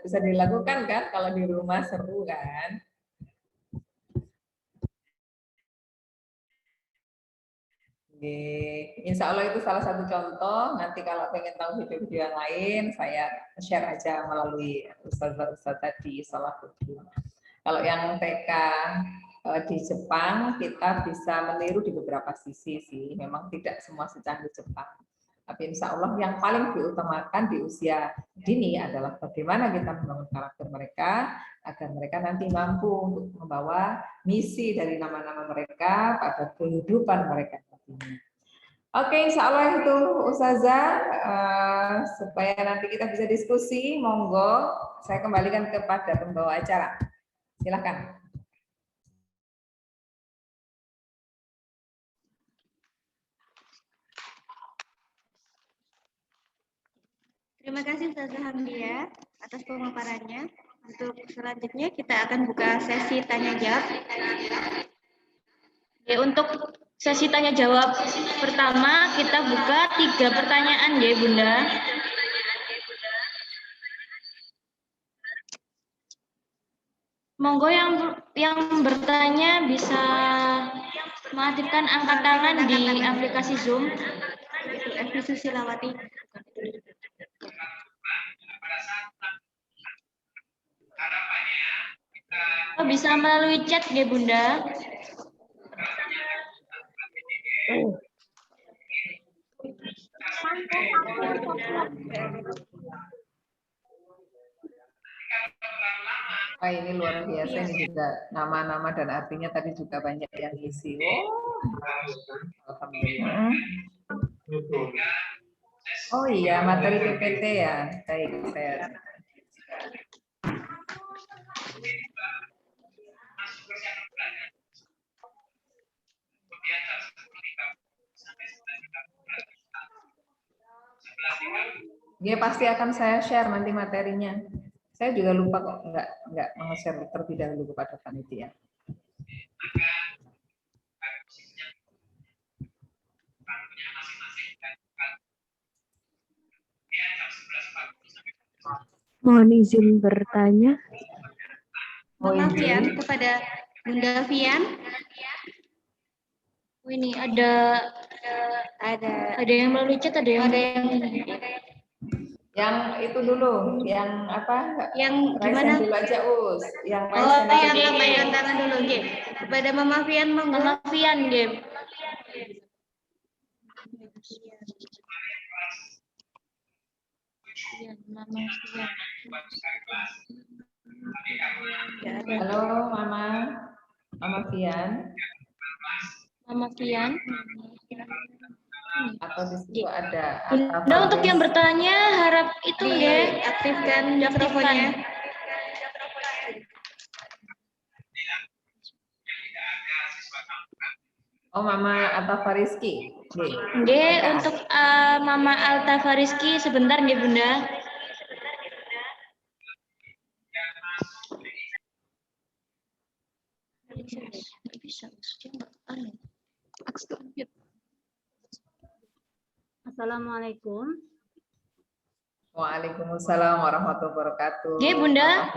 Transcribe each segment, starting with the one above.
bisa dilakukan kan kalau di rumah, seru kan? Insya Allah itu salah satu contoh. Nanti kalau pengen tahu video-video yang lain, saya share aja melalui Ustaz tadi, Salahuddin. Kalau yang TK di Jepang, kita bisa meniru di beberapa sisi sih. Memang tidak semua secanggih Jepang. Tapi insya Allah yang paling diutamakan di usia dini adalah bagaimana kita membangun karakter mereka agar mereka nanti mampu untuk membawa misi dari nama-nama mereka pada kehidupan mereka nantinya. Oke, insya Allah itu Ustazah, supaya nanti kita bisa diskusi, monggo saya kembalikan kepada pembawa acara. Silakan. Terima kasih Ustazah Hamdia atas pemaparannya. Untuk selanjutnya kita akan buka sesi tanya jawab. Ya, untuk sesi tanya jawab pertama kita buka 3 pertanyaan ya Bunda. Monggo yang bertanya bisa mengaktifkan angkat tangan di aplikasi Zoom. Itu Evi Susilawati. Oh, bisa melalui chat ya Bunda. Wah, ini luar biasa, ini juga nama-nama dan artinya tadi juga banyak yang isi. Oh, alhamdulillah. Oh iya, materi PPT ya. Baik, saya. Dia pasti akan saya share nanti materinya. Saya juga lupa kok nggak meng-share terlebih dahulu kepada panitia. Mohon izin bertanya. Mohon Fian kepada Bunda Fian. Oh, ini ada yang melalui chat, ada yang itu dulu, yang apa? Yang gimana? Dulu aja Us. Yang yang layang tangan dulu, Game. Kepada Mama Fian, Mama Fian, Game. Halo Mama Fian. Mama Fian. Atau di situ ada. Bunda, untuk yang bertanya harap itu ya aktifkan mikrofonnya. Oh, Mama Alta Fariski. Untuk Mama Alta Fariski sebentar nggih Bunda. Assalamualaikum. Waalaikumsalam warahmatullahi wabarakatuh. Nggih, Bunda.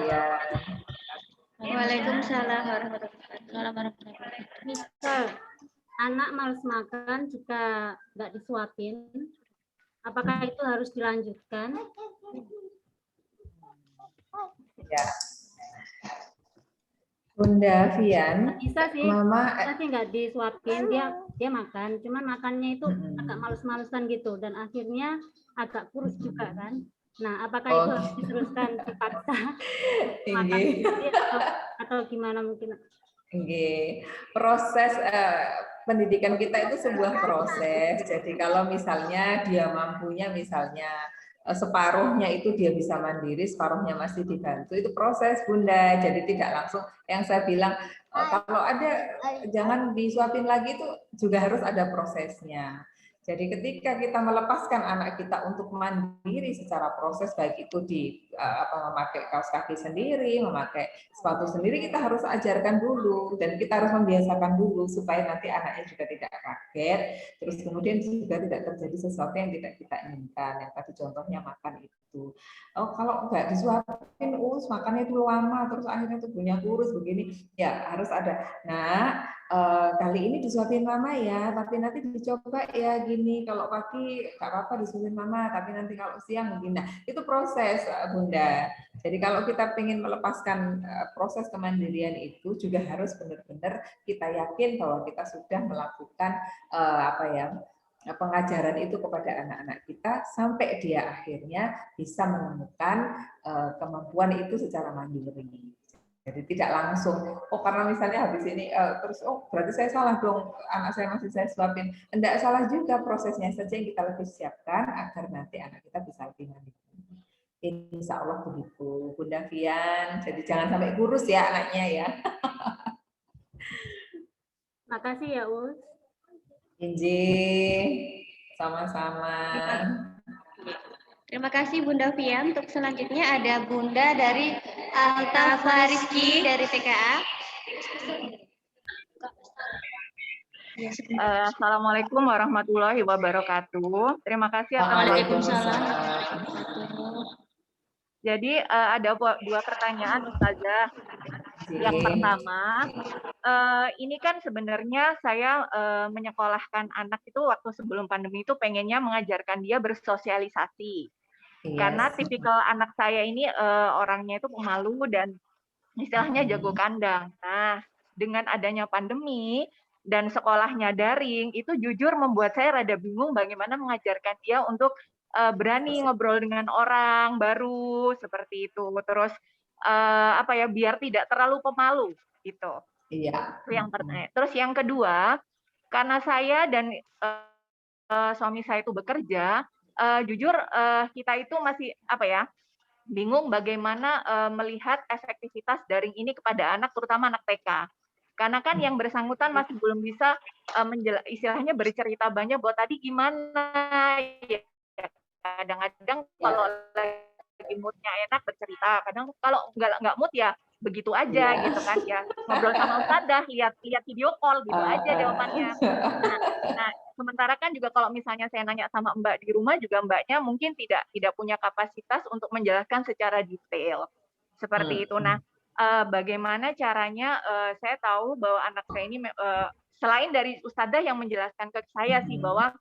Waalaikumsalam warahmatullahi wabarakatuh. Misal anak malas makan jika nggak disuapin, apakah itu harus dilanjutkan? Ya. Bunda Fian, bisa sih, Mama nggak disuapin, dia makan, cuman makannya itu agak males-malesan gitu, dan akhirnya agak kurus juga kan. Nah, apakah itu harus diteruskan dipaksa makan sendiri atau gimana mungkin? Proses pendidikan kita itu sebuah proses. Jadi kalau misalnya dia mampunya misalnya separuhnya itu dia bisa mandiri, separuhnya masih dibantu, itu proses Bunda. Jadi tidak langsung yang saya bilang kalau ada jangan disuapin lagi, itu juga harus ada prosesnya. Jadi ketika kita melepaskan anak kita untuk mandiri secara proses, baik itu memakai kaos kaki sendiri, memakai sepatu sendiri, kita harus ajarkan dulu dan kita harus membiasakan dulu supaya nanti anaknya juga tidak kaget, terus kemudian juga tidak terjadi sesuatu yang tidak kita inginkan. Yang tadi contohnya makan itu. begitu. Oh, kalau nggak disuapin, makannya itu lama, terus akhirnya tubuhnya kurus begini, ya harus ada. Nah, kali ini disuapin mama ya, tapi nanti dicoba ya gini, kalau pagi nggak apa-apa disuapin mama, tapi nanti kalau siang begini. Nah, itu proses, Bunda. Jadi kalau kita ingin melepaskan proses kemandirian itu juga harus benar-benar kita yakin bahwa kita sudah melakukan pengajaran itu kepada anak-anak kita sampai dia akhirnya bisa menemukan kemampuan itu secara mandiri. Jadi tidak langsung, karena misalnya habis ini terus berarti saya salah dong, anak saya masih saya suapin. Tidak salah juga, prosesnya saja yang kita lebih siapkan agar nanti anak kita bisa lebih mandiri. Insya Allah begitu, Bunda Fian. Jadi jangan sampai kurus ya anaknya ya. Makasih ya, Us. Injih, sama-sama. Terima kasih Bunda Fian. Untuk selanjutnya ada Bunda dari Altafa Rizky dari TKA. Assalamualaikum warahmatullahi wabarakatuh. Terima kasih atas Waalaikumsalam. Jadi ada dua pertanyaan Ustazah. Yang pertama, ini kan sebenarnya saya menyekolahkan anak itu waktu sebelum pandemi itu pengennya mengajarkan dia bersosialisasi. Karena tipikal anak saya ini orangnya itu pemalu dan istilahnya jago kandang. Nah, dengan adanya pandemi dan sekolahnya daring, itu jujur membuat saya rada bingung bagaimana mengajarkan dia untuk berani ngobrol dengan orang baru seperti itu. Terus biar tidak terlalu pemalu gitu. Iya. Itu yang pertama. Terus yang kedua, karena saya dan suami saya itu bekerja, jujur kita itu masih bingung bagaimana melihat efektivitas daring ini kepada anak, terutama anak TK. Karena kan yang bersangkutan masih belum bisa istilahnya bercerita banyak bahwa tadi gimana ya. Kadang-kadang kalau lagi moodnya enak bercerita, kadang kalau nggak mood ya begitu aja gitu kan ya, ngobrol sama Ustadzah, lihat video call gitu aja jawabannya. Nah, sementara kan juga kalau misalnya saya nanya sama Mbak di rumah juga Mbaknya mungkin tidak punya kapasitas untuk menjelaskan secara detail seperti itu. Nah, bagaimana caranya saya tahu bahwa anak saya ini selain dari Ustadzah yang menjelaskan ke saya sih bahwa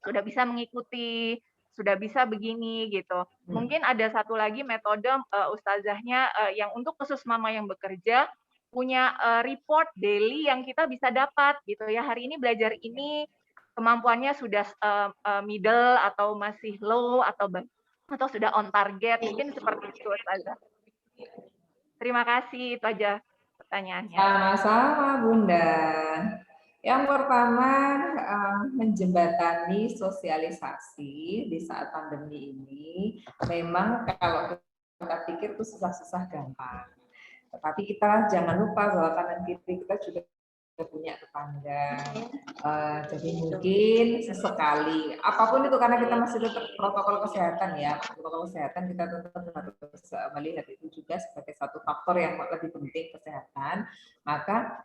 sudah bisa mengikuti, sudah bisa begini gitu. Mungkin ada satu lagi metode Ustazahnya yang untuk khusus mama yang bekerja punya report daily yang kita bisa dapat gitu ya. Hari ini belajar ini kemampuannya sudah middle atau masih low atau sudah on target, mungkin seperti itu Ustazah. Terima kasih, itu aja pertanyaannya. Sama-sama Bunda. Yang pertama, menjembatani sosialisasi di saat pandemi ini. Memang kalau kita pikir itu susah-susah gampang. Tetapi kita jangan lupa bahwa kanan kiri kita juga punya tetangga. Jadi mungkin sesekali, apapun itu karena kita masih tetap protokol kesehatan ya. Protokol kesehatan kita tetap harus melihat itu juga sebagai satu faktor yang lebih penting kesehatan. Maka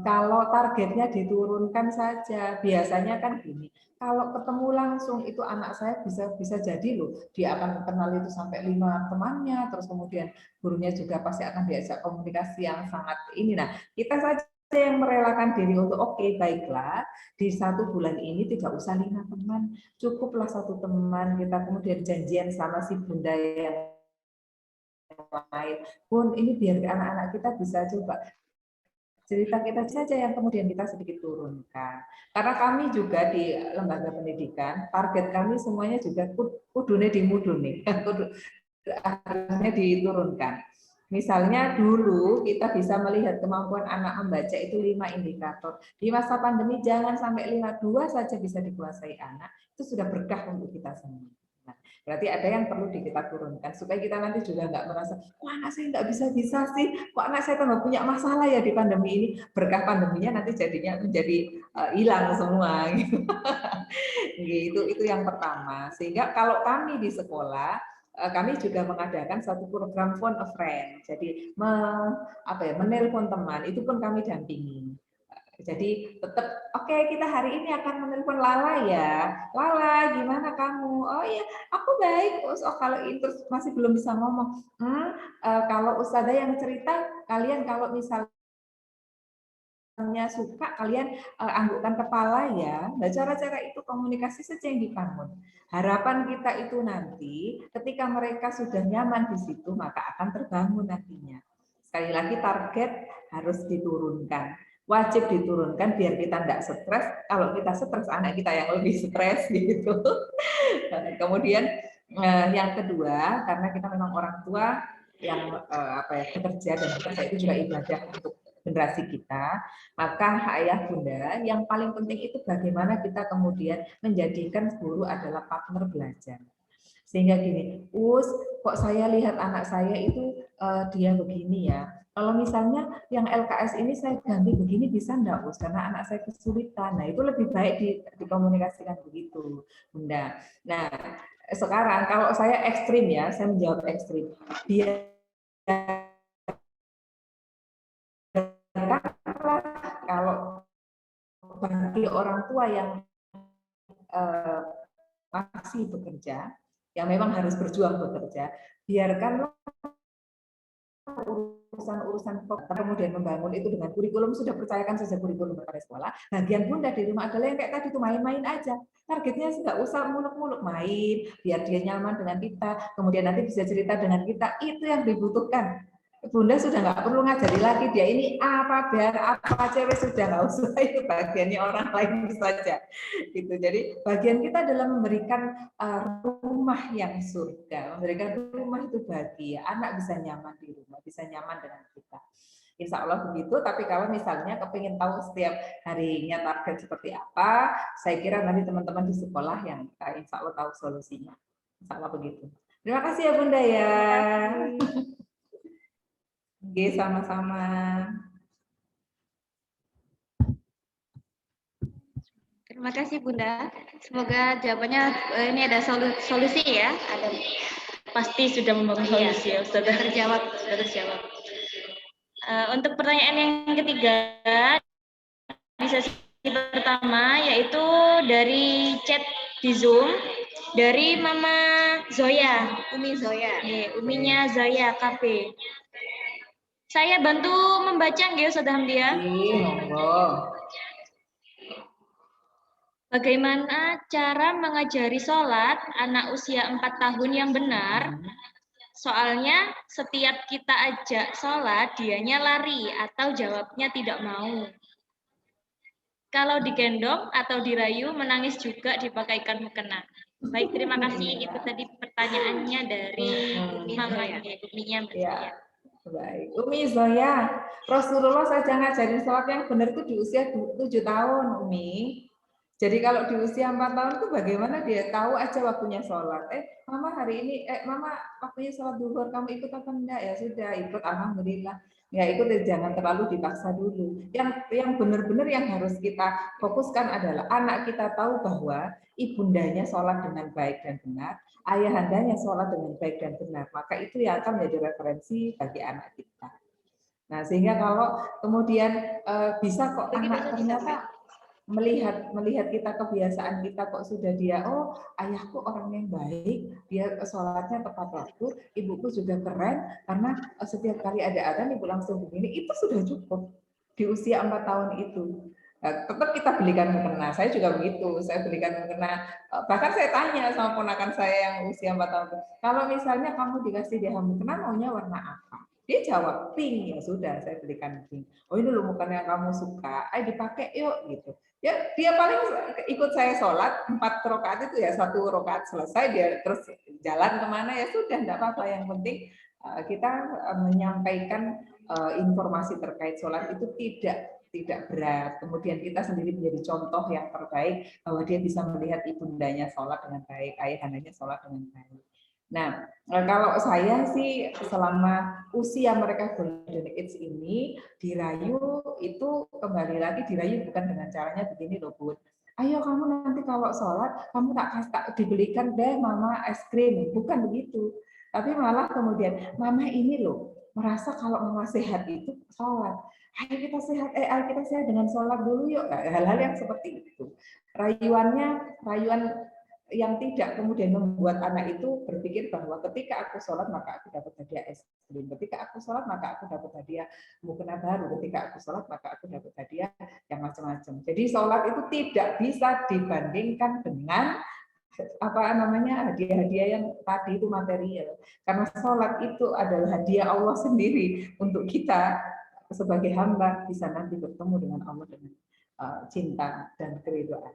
kalau targetnya diturunkan saja, biasanya kan gini, kalau ketemu langsung itu anak saya bisa jadi loh, dia akan kenal itu sampai 5 temannya, terus kemudian gurunya juga pasti akan diajak komunikasi yang sangat ini. Nah, kita saja yang merelakan diri untuk baiklah di 1 bulan ini tidak usah 5 teman, cukuplah 1 teman, kita kemudian janjian sama si Bunda yang lain pun ini biar anak-anak kita bisa coba cerita kita saja yang kemudian kita sedikit turunkan. Karena kami juga di lembaga pendidikan, target kami semuanya juga kudune dimudune, harusnya diturunkan. Misalnya dulu kita bisa melihat kemampuan anak membaca itu 5 indikator. Di masa pandemi jangan sampai 2 saja bisa dikuasai anak, itu sudah berkah untuk kita semua. Nah, berarti ada yang perlu kita turunkan supaya kita nanti juga nggak merasa, wah anak saya nggak bisa sih, kok anak saya tambah punya masalah ya di pandemi ini. Berkah pandeminya nanti jadinya menjadi hilang semua. Gitu. Itu yang pertama. Sehingga kalau kami di sekolah kami juga mengadakan satu program phone a friend. Jadi menelpon teman, itu pun kami dampingi. Jadi tetap oke, kita hari ini akan menelpon Lala ya. Lala, gimana kamu? Oh iya, aku baik. Oh kalau itu masih belum bisa ngomong. Kalau Ustazah yang cerita, kalian kalau misalnya suka, kalian anggukkan kepala ya. Nah, cara-cara itu komunikasi saja yang dibangun. Harapan kita itu nanti ketika mereka sudah nyaman di situ, maka akan terbangun nantinya. Sekali lagi target harus diturunkan. Wajib diturunkan biar kita tidak stres. Kalau kita stres, anak kita yang lebih stres gitu. Kemudian yang kedua, karena kita memang orang tua yang bekerja, dan bekerja itu juga ibadah untuk generasi kita, maka ayah bunda yang paling penting itu bagaimana kita kemudian menjadikan guru adalah partner belajar. Sehingga gini, kok saya lihat anak saya itu dia begini ya. Kalau misalnya yang LKS ini saya ganti begini bisa enggak, Us? Karena anak saya kesulitan. Nah, itu lebih baik dikomunikasikan begitu, Bunda. Nah, sekarang kalau saya ekstrim ya, saya menjawab ekstrim. Dia kalau bagi orang tua yang masih bekerja, yang memang harus berjuang bekerja, biarkanlah urusan-urusan kemudian membangun itu dengan kurikulum, sudah percayakan saja kurikulum kepada sekolah. Bagian bunda di rumah adalah yang kayak tadi itu main-main aja. Targetnya nggak usah muluk-muluk, main, biar dia nyaman dengan kita, kemudian nanti bisa cerita dengan kita, itu yang dibutuhkan. Bunda sudah nggak perlu ngajari lagi dia ini apa, biar apa, cewek sudah nggak usah, itu bagiannya orang lain saja. Gitu. Jadi bagian kita adalah memberikan rumah yang surga, memberikan rumah itu bahagia, anak bisa nyaman di rumah, bisa nyaman dengan kita. Insya Allah begitu. Tapi kalau misalnya kepingin tahu setiap harinya target seperti apa, saya kira nanti teman-teman di sekolah yang insya Allah tahu solusinya. Insya Allah begitu. Terima kasih ya Bunda ya. Oke, sama-sama. Terima kasih Bunda. Semoga jawabannya ini ada solusi ya. Ada pasti sudah membangun solusi ya. Sudah terjawab. Untuk pertanyaan yang ketiga di sesi pertama yaitu dari chat di Zoom dari Mama Zoya, Umi Zoya. Uminya Zoya KP. Saya bantu membaca nggih Ustazah Hamdia? Monggo. Bagaimana cara mengajari sholat anak usia 4 tahun yang benar? Soalnya setiap kita ajak sholat, dianya lari atau jawabnya tidak mau. Kalau digendong atau dirayu, menangis juga dipakaikan mukena. Baik, terima kasih. Itu tadi pertanyaannya dari mamanya, Uminya. Ya. Baik, Umi Zoya, Rasulullah saja ngajarin sholat yang benar itu di usia 7 tahun, Umi. Jadi kalau di usia 4 tahun itu bagaimana dia tahu aja waktunya sholat. Mama hari ini, Mama waktunya sholat duhur, kamu ikut apa enggak? Ya sudah, ikut, alhamdulillah. Ya ikut, jangan terlalu dipaksa dulu. Yang benar-benar yang harus kita fokuskan adalah anak kita tahu bahwa ibundanya sholat dengan baik dan benar, ayahandanya sholat dengan baik dan benar, maka itu yang akan menjadi referensi bagi anak kita. Nah, sehingga kalau kemudian bisa kok anak ternyata melihat kita, kebiasaan kita kok sudah dia, oh ayahku orang yang baik, dia sholatnya tepat waktu, ibuku juga keren, karena setiap kali ada adzan ibu langsung begini, itu sudah cukup di usia 4 tahun itu. Tetap kita belikan mukena. Saya juga begitu, saya belikan mukena. Bahkan saya tanya sama ponakan saya yang usia 4 tahun, kalau misalnya kamu dikasih dia mukena, maunya warna apa? Dia jawab pink, ya sudah saya belikan pink. Oh ini loh mukena yang kamu suka, ayo dipakai yuk gitu. Ya dia paling ikut saya sholat 4 rakaat itu ya 1 rakaat selesai dia terus jalan kemana ya sudah, tidak apa-apa. Yang penting kita menyampaikan informasi terkait sholat itu tidak berat. Kemudian kita sendiri menjadi contoh yang terbaik bahwa dia bisa melihat ibundanya sholat dengan baik, ayahandanya sholat dengan baik. Nah, kalau saya sih selama usia mereka golden age ini dirayu itu kembali lagi dirayu bukan dengan caranya begini loh Bun. Ayo kamu nanti kalau sholat kamu tak dibelikan deh mama es krim, bukan begitu. Tapi malah kemudian mama ini loh merasa kalau mau sehat itu sholat. Ayo kita sehat dengan sholat dulu yuk. Hal-hal yang seperti itu. Rayuan yang tidak kemudian membuat anak itu berpikir bahwa ketika aku sholat maka aku dapat hadiah es krim, ketika aku sholat maka aku dapat hadiah mukena baru, ketika aku sholat maka aku dapat hadiah yang macam-macam. Jadi sholat itu tidak bisa dibandingkan dengan hadiah-hadiah yang tadi itu material, karena sholat itu adalah hadiah Allah sendiri untuk kita sebagai hamba bisa nanti bertemu dengan Allah dengan cinta dan keridhaan.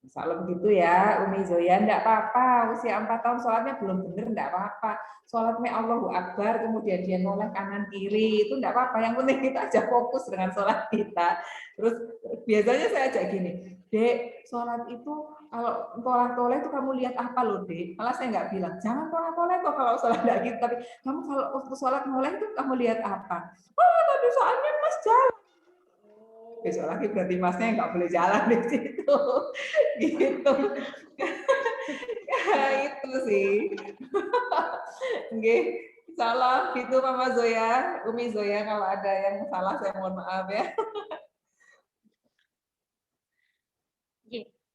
Misalnya begitu ya, Umi Zoya, enggak apa-apa, usia 4 tahun sholatnya belum benar, enggak apa-apa. Sholatnya Allahu Akbar, kemudian dia noleh kanan kiri, itu enggak apa-apa. Yang penting kita aja fokus dengan sholat kita. Terus biasanya saya ajak gini, Dek, sholat itu kalau toleh itu kamu lihat apa loh, Dek? Malah saya enggak bilang, jangan toleh kok kalau sholat enggak gitu. Tapi kamu kalau waktu sholat noleh itu kamu lihat apa? Oh, tadi soalnya Mas jalan. Besok lagi berarti masnya nggak boleh jalan di situ, gitu. Itu sih. Oke, salah gitu Mama Zoya, Umi Zoya, kalau ada yang salah saya mohon maaf ya.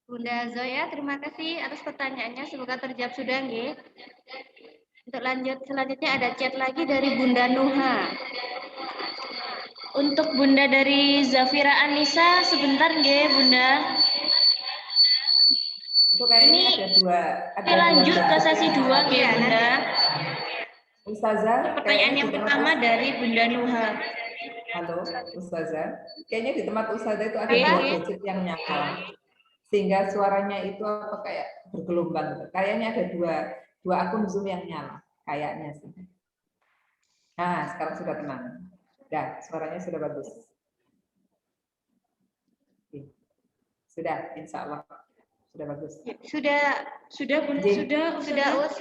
Bunda Zoya, terima kasih atas pertanyaannya. Semoga terjawab sudah, nggih. Untuk lanjut selanjutnya ada chat lagi dari Bunda Nuha. Untuk Bunda dari Zafira Anissa, sebentar nggih, Bunda. Itu kayaknya ada dua. Ada lanjut ke sesi 2 nggih, Bunda. Ustazah, pertanyaan yang pertama dari Bunda Nuha. Halo, Ustazah. Kayaknya di tempat Ustazah itu ada dua gadget yang nyala. Sehingga suaranya itu apa kayak bergelombang. Kayaknya ada dua akun Zoom yang nyala. Kayaknya sih. Nah, sekarang sudah tenang. Dah, suaranya sudah bagus. Sudah, insya Allah sudah bagus. Sudah Us.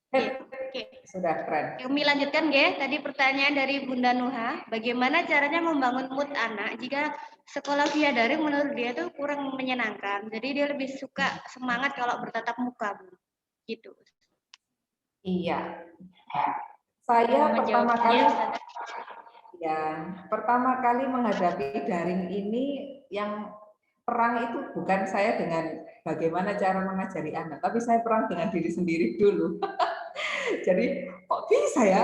Oke. Sudah keren. Kami lanjutkan nggih. Tadi pertanyaan dari Bunda Nuha, bagaimana caranya membangun mood anak jika sekolah via daring menurut dia itu kurang menyenangkan. Jadi dia lebih suka semangat kalau bertatap muka, Bu. Gitu. Iya. Saya pertama kali menghadapi daring ini yang perang itu bukan saya dengan bagaimana cara mengajari anak, tapi saya perang dengan diri sendiri dulu. Jadi kok bisa ya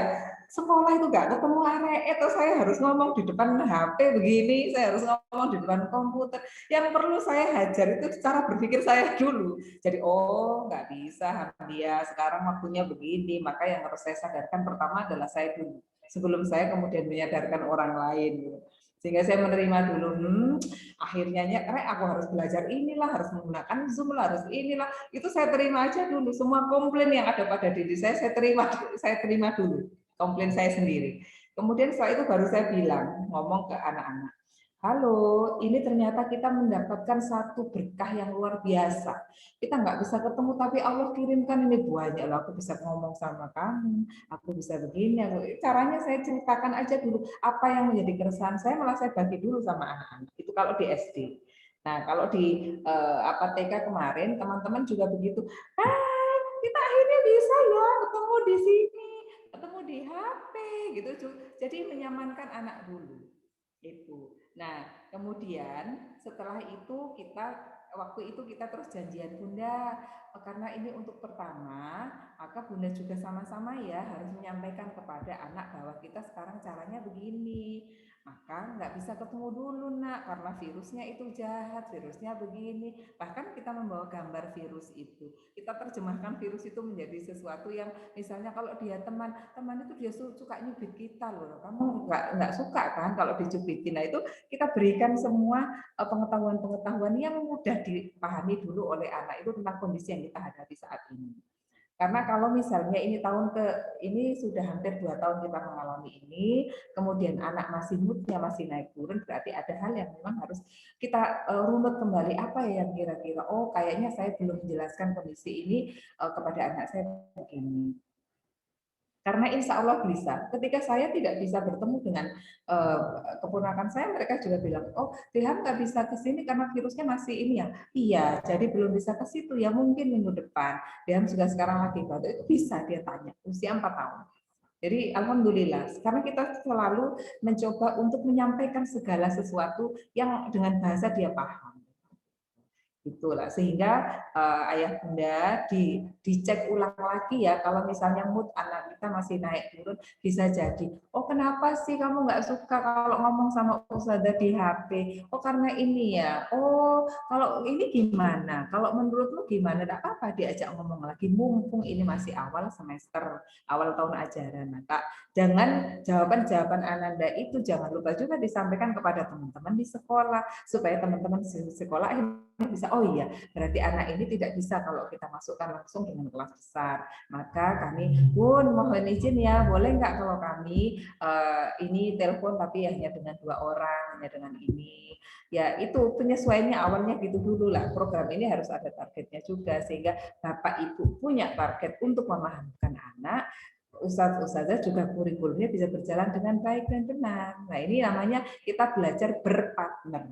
sekolah itu nggak ketemu arek, atau saya harus ngomong di depan HP begini, saya harus ngomong di depan komputer. Yang perlu saya hajar itu cara berpikir saya dulu. Jadi nggak bisa dia sekarang waktunya begini, maka yang harus saya sadarkan pertama adalah saya dulu. Sebelum saya kemudian menyadarkan orang lain. Sehingga saya menerima dulu, akhirnya aku harus belajar inilah, harus menggunakan Zoom lah, harus inilah. Itu saya terima aja dulu. Semua komplain yang ada pada diri saya terima dulu. Komplain saya sendiri. Kemudian setelah itu baru saya bilang, ngomong ke anak-anak, halo, ini ternyata kita mendapatkan satu berkah yang luar biasa. Kita nggak bisa ketemu, tapi Allah kirimkan ini banyak loh. Aku bisa ngomong sama kamu, aku bisa begini. Caranya saya ceritakan aja dulu apa yang menjadi keresahan saya, malah saya bagi dulu sama anak-anak. Itu kalau di SD. Nah, kalau di TK kemarin, teman-teman juga begitu. Kita akhirnya bisa ya ketemu di sini, ketemu di HP, gitu. Jadi menyamankan anak dulu. Itu. Nah, kemudian setelah itu waktu itu kita terus janjian, Bunda, karena ini untuk pertama, maka Bunda juga sama-sama ya harus menyampaikan kepada anak bahwa kita sekarang caranya begini. Maka nggak bisa ketemu dulu nak, karena virusnya itu jahat, virusnya begini. Bahkan kita membawa gambar virus itu. Kita terjemahkan virus itu menjadi sesuatu yang misalnya kalau dia teman itu dia suka nyubit kita loh. Kamu nggak suka kan kalau dicubitin. Nah itu kita berikan semua pengetahuan-pengetahuan yang mudah dipahami dulu oleh anak itu tentang kondisi yang kita hadapi saat ini. Karena kalau misalnya ini sudah hampir 2 tahun kita mengalami ini, kemudian anak masih moodnya masih naik turun, berarti ada hal yang memang harus kita runut kembali, apa ya yang kira-kira, kayaknya saya belum menjelaskan kondisi ini kepada anak saya begini. Karena insya Allah bisa. Ketika saya tidak bisa bertemu dengan keponakan saya, mereka juga bilang, Ilham nggak bisa ke sini karena virusnya masih ini ya. Iya, jadi belum bisa ke situ ya, mungkin minggu depan. Ilham juga sekarang lagi batuk, itu bisa dia tanya, usia 4 tahun. Jadi alhamdulillah, karena kita selalu mencoba untuk menyampaikan segala sesuatu yang dengan bahasa dia paham. Itulah sehingga ayah bunda dicek ulang lagi ya, kalau misalnya mood anak kita masih naik turun, bisa jadi oh kenapa sih kamu nggak suka kalau ngomong sama ustazah di HP, oh karena ini ya, oh kalau ini gimana, kalau menurutmu gimana, tidak apa-apa diajak ngomong lagi mumpung ini masih awal semester, awal tahun ajaran. Maka jangan jawaban-jawaban Ananda itu jangan lupa juga disampaikan kepada teman-teman di sekolah, supaya teman-teman di sekolah bisa, oh iya berarti anak ini tidak bisa kalau kita masukkan langsung dengan kelas besar, maka kami pun mohon izin ya, boleh nggak kalau kami ini telepon tapi hanya dengan 2 orang, hanya dengan ini ya. Itu penyesuaiannya awalnya gitu dulu lah. Program ini harus ada targetnya juga, sehingga bapak ibu punya target untuk memahamkan anak, ustadz-ustadzah juga kurikulumnya bisa berjalan dengan baik dan benar. Nah ini namanya kita belajar berpartner.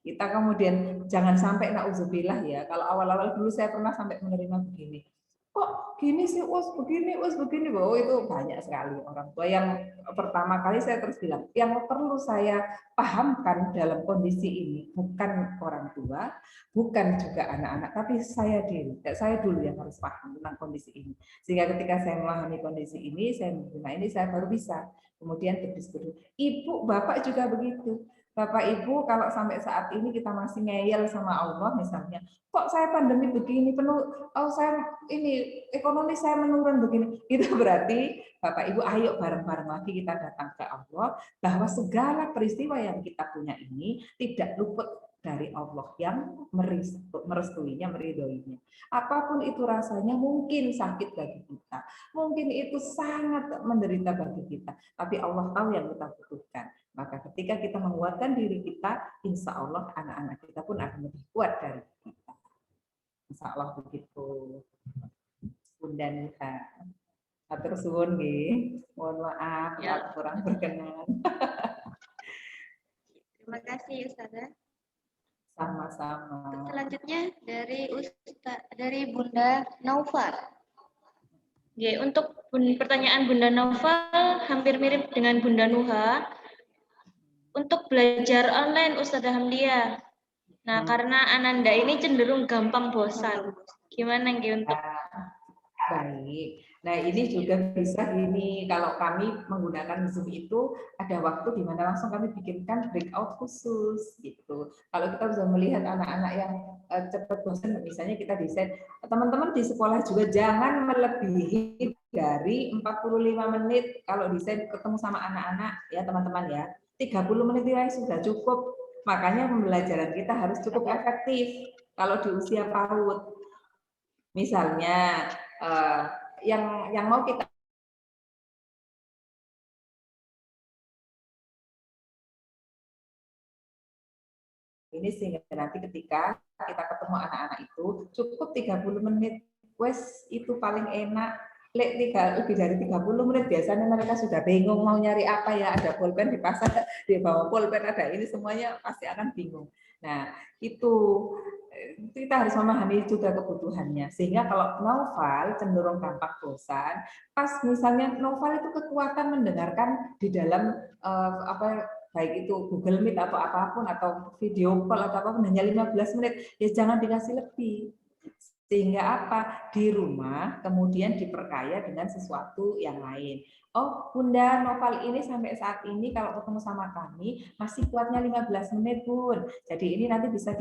Kita kemudian jangan sampai nauzubillah ya. Kalau awal-awal dulu saya pernah sampai menerima begini. Kok gini sih begini oh itu banyak sekali orang tua yang pertama kali saya terus bilang, yang perlu saya pahamkan dalam kondisi ini bukan orang tua, bukan juga anak-anak, tapi saya dulu yang harus paham tentang kondisi ini. Sehingga ketika saya memahami kondisi ini, saya menerima ini, saya baru bisa kemudian berdiskusi. Ibu, bapak juga begitu. Bapak Ibu, kalau sampai saat ini kita masih ngeyel sama Allah misalnya, kok saya pandemi begini penuh, oh saya ini ekonomi saya menurun begini, itu berarti Bapak Ibu ayo bareng-bareng lagi kita datang ke Allah bahwa segala peristiwa yang kita punya ini tidak luput dari Allah yang merestuinya, meridhoinya. Apapun itu rasanya, mungkin sakit bagi kita, mungkin itu sangat menderita bagi kita, tapi Allah tahu yang kita butuhkan. Maka ketika kita menguatkan diri kita, insya Allah anak-anak kita pun akan lebih kuat dari kita. Insya Allah begitu. Bunda Nita. Atur suwun nggih. Mohon maaf ya, kurang berkenan. Terima kasih Ustazah. Sama-sama. Selanjutnya dari Bunda Naufal. Oke, untuk pertanyaan Bunda Naufal hampir mirip dengan Bunda Nuha. Untuk belajar online Ustazah Hamdia. Nah, karena Ananda ini cenderung gampang bosan. Gimana nggih untuk baik. Nah, ini juga bisa gini, kalau kami menggunakan Zoom itu ada waktu di mana langsung kami bikinkan breakout khusus gitu. Kalau kita bisa melihat anak-anak yang cepat bosan, misalnya kita desain, teman-teman di sekolah juga jangan melebihi dari 45 menit kalau desain ketemu sama anak-anak ya teman-teman ya. 30 menit itu sudah cukup. Makanya pembelajaran kita harus cukup efektif kalau di usia PAUD. Misalnya yang mau kita ini, sehingga nanti ketika kita ketemu anak-anak itu cukup 30 menit, wes itu paling enak. Lebih dari 30 menit biasanya mereka sudah bingung mau nyari apa ya, ada pulpen di pasar, di bawah pulpen ada ini, semuanya pasti akan bingung. Nah, itu kita harus memahami juga kebutuhannya, sehingga kalau Naufal cenderung gampang bosan, pas misalnya Naufal itu kekuatan mendengarkan di dalam baik itu Google Meet atau apapun atau video call atau apapun hanya 15 menit, ya jangan dikasih lebih. Sehingga apa? Di rumah kemudian diperkaya dengan sesuatu yang lain. Oh, Bunda Noval ini sampai saat ini kalau ketemu sama kami masih kuatnya 15 menit, Bun. Jadi ini nanti bisa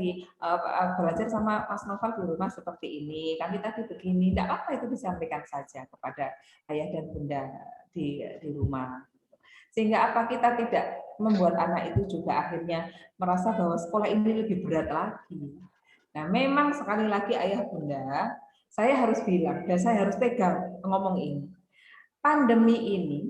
belajar sama Mas Noval di rumah seperti ini. Kami tadi begini, tidak apa itu disampaikan saja kepada ayah dan Bunda di rumah. Sehingga apa, kita tidak membuat anak itu juga akhirnya merasa bahwa sekolah ini lebih berat lagi. Nah, memang sekali lagi ayah bunda, saya harus bilang dan saya harus pegang ngomong ini. Pandemi ini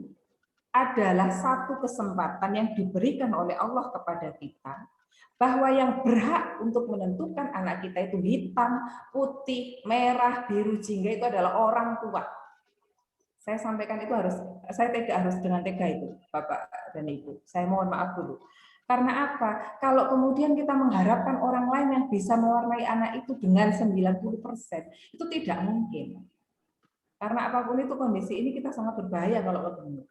adalah satu kesempatan yang diberikan oleh Allah kepada kita, bahwa yang berhak untuk menentukan anak kita itu hitam, putih, merah, biru, jingga itu adalah orang tua. Saya sampaikan itu harus dengan tega itu, Bapak dan Ibu. Saya mohon maaf dulu. Karena apa? Kalau kemudian kita mengharapkan orang lain yang bisa mewarnai anak itu dengan 90%, itu tidak mungkin. Karena apapun itu kondisi ini kita sangat berbahaya kalau ketemu.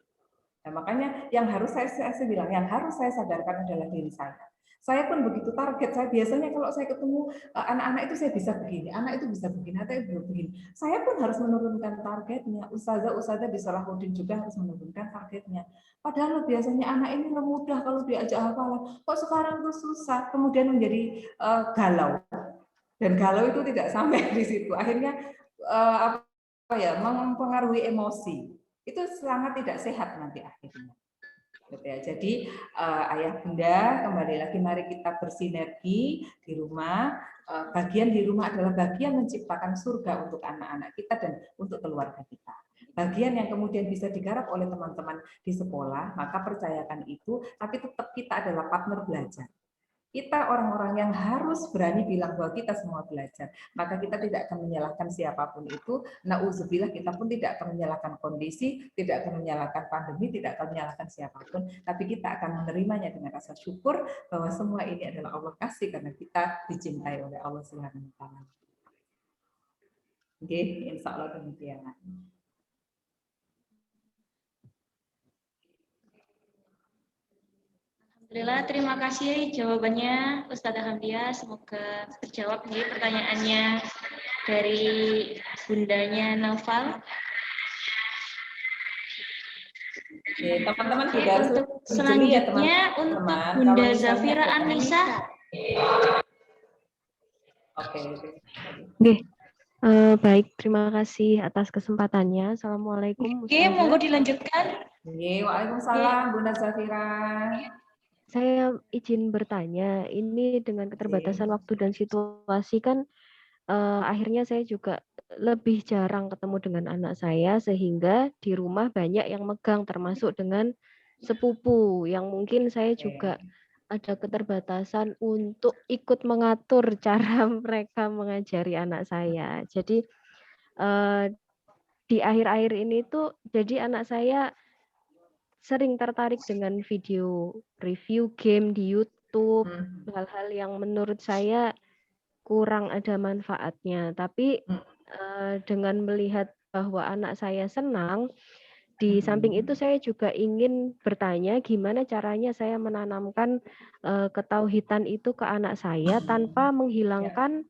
Nah, makanya yang harus saya bilang, yang harus saya sadarkan adalah diri saya. Saya pun begitu target. Saya biasanya kalau saya ketemu anak-anak itu saya bisa begini, anak itu bisa begini, atau itu begini. Saya pun harus menurunkan targetnya. Ustazah di Salahuddin juga harus menurunkan targetnya. Padahal biasanya anak ini mudah kalau diajak hafalan. Kok sekarang tuh susah, kemudian menjadi galau. Dan galau itu tidak sampai di situ. Akhirnya apa ya, mempengaruhi emosi. Itu sangat tidak sehat nanti akhirnya. Gitu ya. Jadi ayah bunda kembali lagi mari kita bersinergi di rumah. Bagian di rumah adalah bagian menciptakan surga untuk anak-anak kita dan untuk keluarga kita. Bagian yang kemudian bisa digarap oleh teman-teman di sekolah, maka percayakan itu, tapi tetap kita adalah partner belajar. Kita orang-orang yang harus berani bilang bahwa kita semua belajar. Maka kita tidak akan menyalahkan siapapun itu. Nauzubillah, kita pun tidak akan menyalahkan kondisi, tidak akan menyalahkan pandemi, tidak akan menyalahkan siapapun. Tapi kita akan menerimanya dengan rasa syukur bahwa semua ini adalah Allah kasih karena kita dicintai oleh Allah Subhanahu wa taala. Oke, insya Allah demikian. Alhamdulillah, terima kasih jawabannya Ustazah Hamdia. Semoga terjawab nih pertanyaannya dari bundanya Naufal. Oke, teman-teman Oke, juga untuk harus selanjutnya ya, teman-teman. untuk Bunda Zafira Anissa. Oke. Baik, terima kasih atas kesempatannya. Assalamualaikum. Oke, monggo dilanjutkan. Waalaikumsalam, Bunda Zafira. Saya izin bertanya, ini dengan keterbatasan waktu dan situasi kan akhirnya saya juga lebih jarang ketemu dengan anak saya sehingga di rumah banyak yang megang termasuk dengan sepupu yang mungkin saya juga ada keterbatasan untuk ikut mengatur cara mereka mengajari anak saya. Jadi di akhir-akhir ini tuh jadi anak saya sering tertarik dengan video review game di YouTube, hal-hal yang menurut saya kurang ada manfaatnya. Tapi dengan melihat bahwa anak saya senang, di samping itu saya juga ingin bertanya gimana caranya saya menanamkan ketauhidan itu ke anak saya tanpa menghilangkan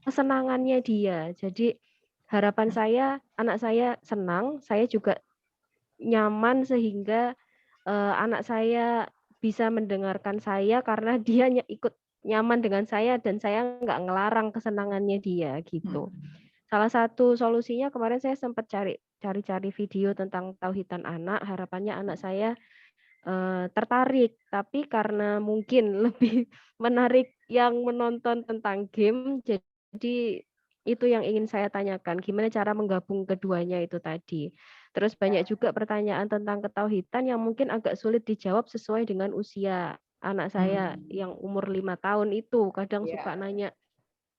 kesenangannya dia. Jadi harapan saya anak saya senang, saya juga nyaman sehingga anak saya bisa mendengarkan saya karena dia ikut nyaman dengan saya dan saya nggak ngelarang kesenangannya dia gitu. Salah satu solusinya kemarin saya sempat cari video tentang tauhidan anak, harapannya anak saya tertarik, tapi karena mungkin lebih menarik yang menonton tentang game, jadi itu yang ingin saya tanyakan, gimana cara menggabung keduanya itu tadi. Terus banyak juga pertanyaan tentang ketauhidan yang mungkin agak sulit dijawab sesuai dengan usia anak saya yang umur 5 tahun itu. Kadang suka nanya,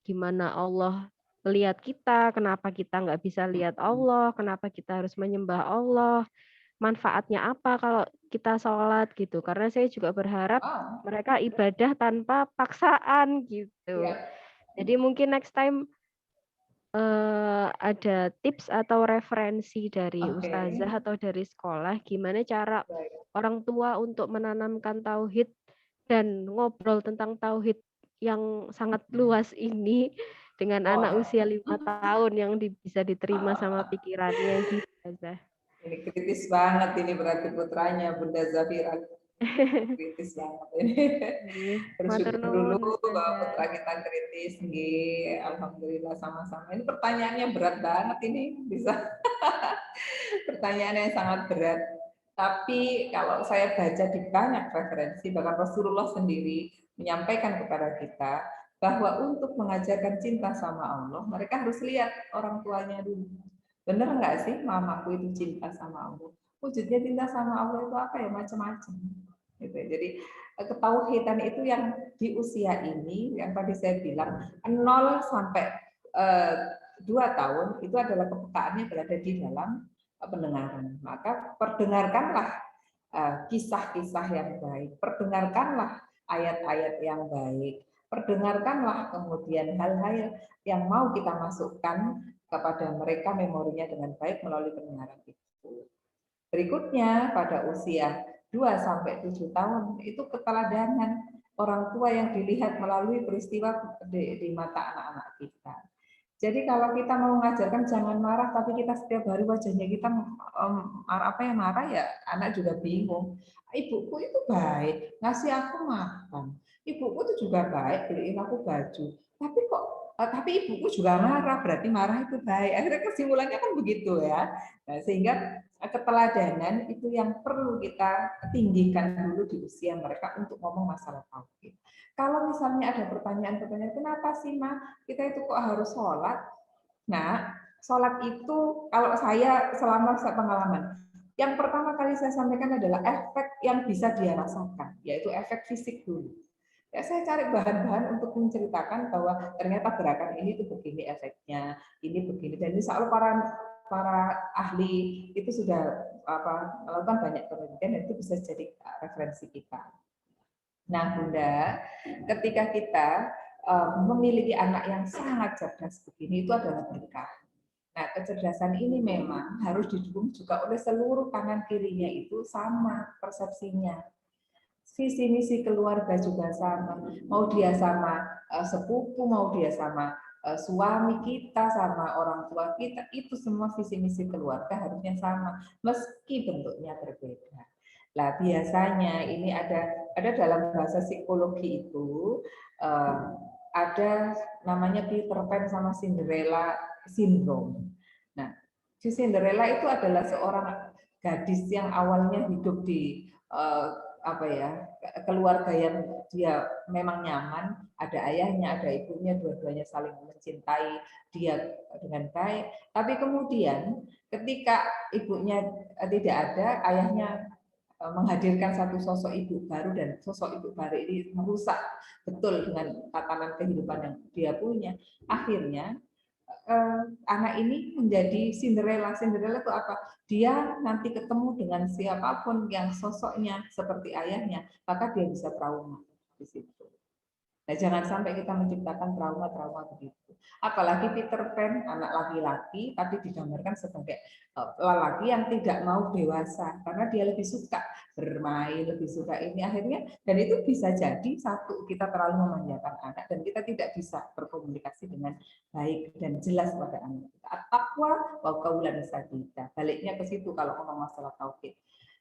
gimana Allah melihat kita, kenapa kita nggak bisa lihat Allah, kenapa kita harus menyembah Allah, manfaatnya apa kalau kita sholat gitu. Karena saya juga berharap mereka ibadah tanpa paksaan gitu. Jadi mungkin next time ada tips atau referensi dari ustazah atau dari sekolah gimana cara orang tua untuk menanamkan tauhid dan ngobrol tentang tauhid yang sangat luas ini dengan anak usia 5 tahun yang bisa diterima sama pikirannya gitu Ustazah. Ini kritis banget ini berarti putranya Bunda Zafira. Kritis banget ini. Bersyukur dulu bahwa putra kita kritis. Alhamdulillah sama-sama. Ini pertanyaannya berat banget ini. Bisa. Pertanyaannya sangat berat. Tapi kalau saya baca di banyak referensi, bahkan Rasulullah sendiri menyampaikan kepada kita bahwa untuk mengajarkan cinta sama Allah, mereka harus lihat orang tuanya dulu. Bener nggak sih mamaku itu cinta sama Allah? Wujudnya cinta sama Allah itu apa ya? Macam-macam. Gitu. Jadi ketauhidan itu yang di usia ini, yang tadi saya bilang 0 sampai 2 tahun itu adalah kepekaannya berada di dalam pendengaran. Maka perdengarkanlah kisah-kisah yang baik, perdengarkanlah ayat-ayat yang baik, perdengarkanlah kemudian hal-hal yang mau kita masukkan kepada mereka memorinya dengan baik melalui pendengaran itu. Berikutnya pada usia 2-7 tahun itu keteladanan orang tua yang dilihat melalui peristiwa di mata anak-anak kita. Jadi kalau kita mau mengajarkan jangan marah, tapi kita setiap hari wajahnya kita marah ya anak juga bingung. Ibuku itu baik, ngasih aku makan. Ibuku itu juga baik, beliin aku baju. Tapi ibuku juga marah, berarti marah itu baik. Akhirnya kesimpulannya kan begitu ya. Nah, sehingga keteladanan itu yang perlu kita tinggikan dulu di usia mereka untuk ngomong masalah tauhid. Kalau misalnya ada pertanyaan-pertanyaan, kenapa sih Ma kita itu kok harus sholat? Nah, sholat itu kalau saya selama pengalaman, yang pertama kali saya sampaikan adalah efek yang bisa dia rasakan, yaitu efek fisik dulu. Ya, saya cari bahan-bahan untuk menceritakan bahwa ternyata gerakan ini tuh begini efeknya, ini begini, dan insya Allah para ahli itu sudah melakukan banyak penelitian dan itu bisa jadi referensi kita. Nah, Bunda, ketika kita memiliki anak yang sangat cerdas begini, itu adalah berkah. Nah, kecerdasan ini memang harus didukung juga oleh seluruh kanan kirinya itu sama persepsinya. Visi misi keluarga juga sama. Mau dia sama sepupu, mau dia sama suami kita, sama orang tua kita, itu semua visi misi keluarga harusnya sama, meski bentuknya berbeda. Nah, biasanya ini ada dalam bahasa psikologi itu ada namanya Peter Pan sama Cinderella syndrome. Nah, si Cinderella itu adalah seorang gadis yang awalnya hidup di keluarga yang dia memang nyaman, ada ayahnya, ada ibunya, dua-duanya saling mencintai dia dengan baik. Tapi kemudian ketika ibunya tidak ada, ayahnya menghadirkan satu sosok ibu baru, dan sosok ibu baru ini merusak betul dengan tatanan kehidupan yang dia punya. Akhirnya anak ini menjadi Cinderella. Cinderella itu apa? Dia nanti ketemu dengan siapapun yang sosoknya seperti ayahnya, maka dia bisa trauma di situ. Nah, jangan sampai kita menciptakan trauma-trauma begitu. Apalagi Peter Pan, anak laki-laki, tapi digambarkan sebagai lelaki yang tidak mau dewasa, karena dia lebih suka bermain, lebih suka ini. Akhirnya, dan itu bisa jadi satu, kita terlalu memanjakan anak, dan kita tidak bisa berkomunikasi dengan baik dan jelas pada anak kita. At-taqwa wa qaulan sadida. Baliknya ke situ kalau ngomong masalah tauhid.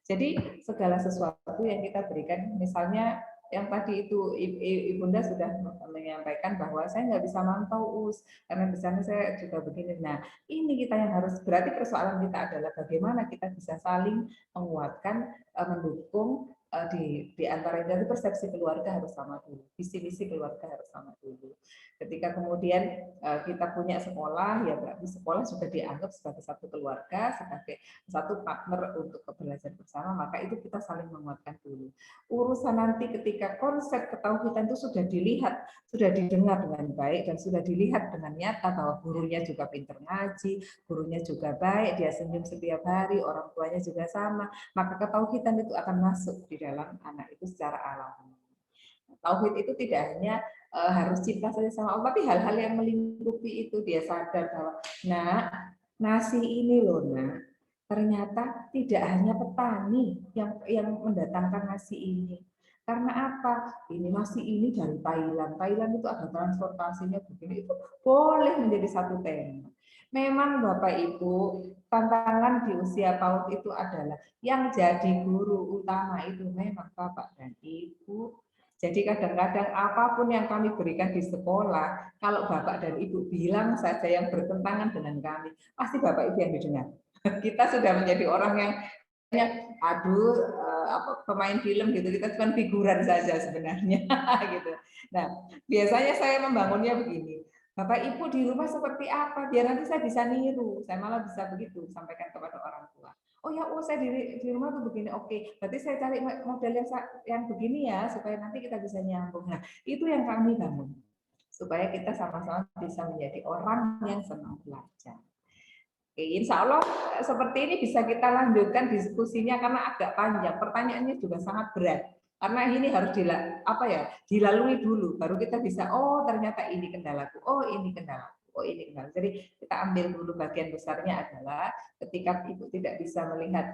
Jadi segala sesuatu yang kita berikan, misalnya yang tadi itu Ibunda sudah menyampaikan bahwa saya nggak bisa mantau karena di sana saya juga begini. Nah, ini kita yang harus, berarti persoalan kita adalah bagaimana kita bisa saling menguatkan, mendukung di antara dari persepsi keluarga harus sama dulu, visi-misi keluarga harus sama dulu. Ketika kemudian kita punya sekolah, ya berarti sekolah sudah dianggap sebagai satu keluarga, sebagai satu partner untuk belajar bersama, maka itu kita saling menguatkan dulu. Urusan nanti ketika konsep ketauhidan itu sudah dilihat, sudah didengar dengan baik, dan sudah dilihat dengan nyata bahwa gurunya juga pintar ngaji, gurunya juga baik, dia senyum setiap hari, orang tuanya juga sama, maka ketauhidan itu akan masuk di dalam anak itu secara alami. Tauhid itu tidak hanya harus cinta saja sama Allah, tapi hal-hal yang melingkupi itu dia sadar bahwa nasi ini loh ternyata tidak hanya petani yang mendatangkan nasi ini. Karena apa? Ini nasi ini dari Thailand. Thailand itu ada transportasinya begini, itu boleh menjadi satu tema. Memang Bapak Ibu, tantangan di usia PAUD itu adalah yang jadi guru utama itu memang Bapak dan Ibu. Jadi kadang-kadang apapun yang kami berikan di sekolah, kalau Bapak dan Ibu bilang saja yang bertentangan dengan kami, pasti Bapak Ibu yang didengar. Kita sudah menjadi orang yang pemain film gitu, kita cuma figuran saja sebenarnya gitu. Nah, biasanya saya membangunnya begini, Bapak Ibu di rumah seperti apa, biar nanti saya bisa niru, saya malah bisa begitu sampaikan kepada orang tua. Oh ya, saya di rumah tuh begini, oke, berarti saya cari model yang begini ya, supaya nanti kita bisa nyambung. Nah, itu yang kami bangun, supaya kita sama-sama bisa menjadi orang yang senang belajar. Insya Allah seperti ini bisa kita lanjutkan diskusinya karena agak panjang. Pertanyaannya juga sangat berat karena ini harus dilalui dulu, baru kita bisa. Oh ternyata ini kendalaku. Oh ini kendalaku. oh ini kenal. Jadi kita ambil dulu bagian besarnya adalah ketika ibu tidak bisa melihat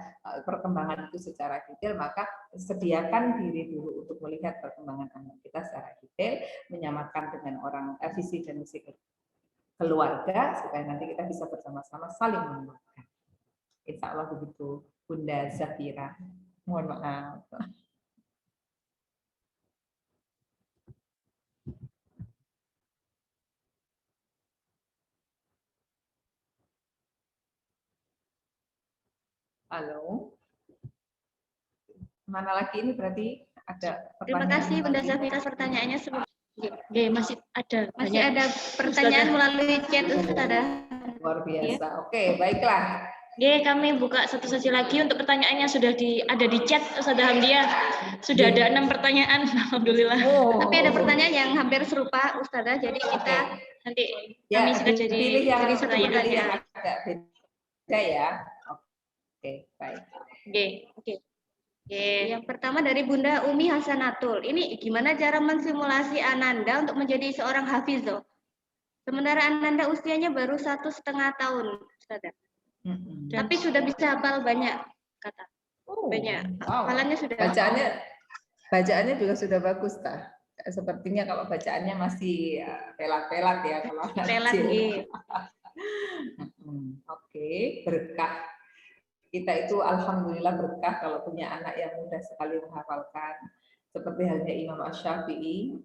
perkembangan itu secara detail, maka sediakan diri dulu untuk melihat perkembangan anak kita secara detail, menyamakan dengan orang visi dan misi keluarga supaya nanti kita bisa bersama-sama saling menguatkan. Insya Allah begitu, Bunda Zafira. Mohon maaf. Halo. Mana lagi ini berarti ada pertanyaan. Terima kasih Bunda Zafira pertanyaannya sebelum. Masih ada pertanyaan melalui chat Ustazah. Luar biasa. Oke, baiklah. Kami buka satu sesi lagi untuk pertanyaan yang sudah ada di chat Ustazah Hamdia. Sudah ada 6 pertanyaan, alhamdulillah. Tapi ada pertanyaan yang hampir serupa Ustazah, jadi kita nanti kami sudah jadi yang agak beda ya. Oke, baik. Oke. Yang pertama dari Bunda Umi Hasanatul. Ini gimana cara mensimulasi Ananda untuk menjadi seorang hafizoh? Sementara Ananda usianya baru 1,5 tahun, Ustazah. Tapi sudah bisa hafal banyak kata. Banyak. Hafalannya sudah. Bacaannya juga sudah bagus, Tah. Sepertinya kalau bacaannya masih pelat-pelat ya kalau pelat. Oke, berkah. Kita itu alhamdulillah berkah kalau punya anak yang mudah sekali menghafalkan. Seperti halnya Imam Asy-Syafi'i.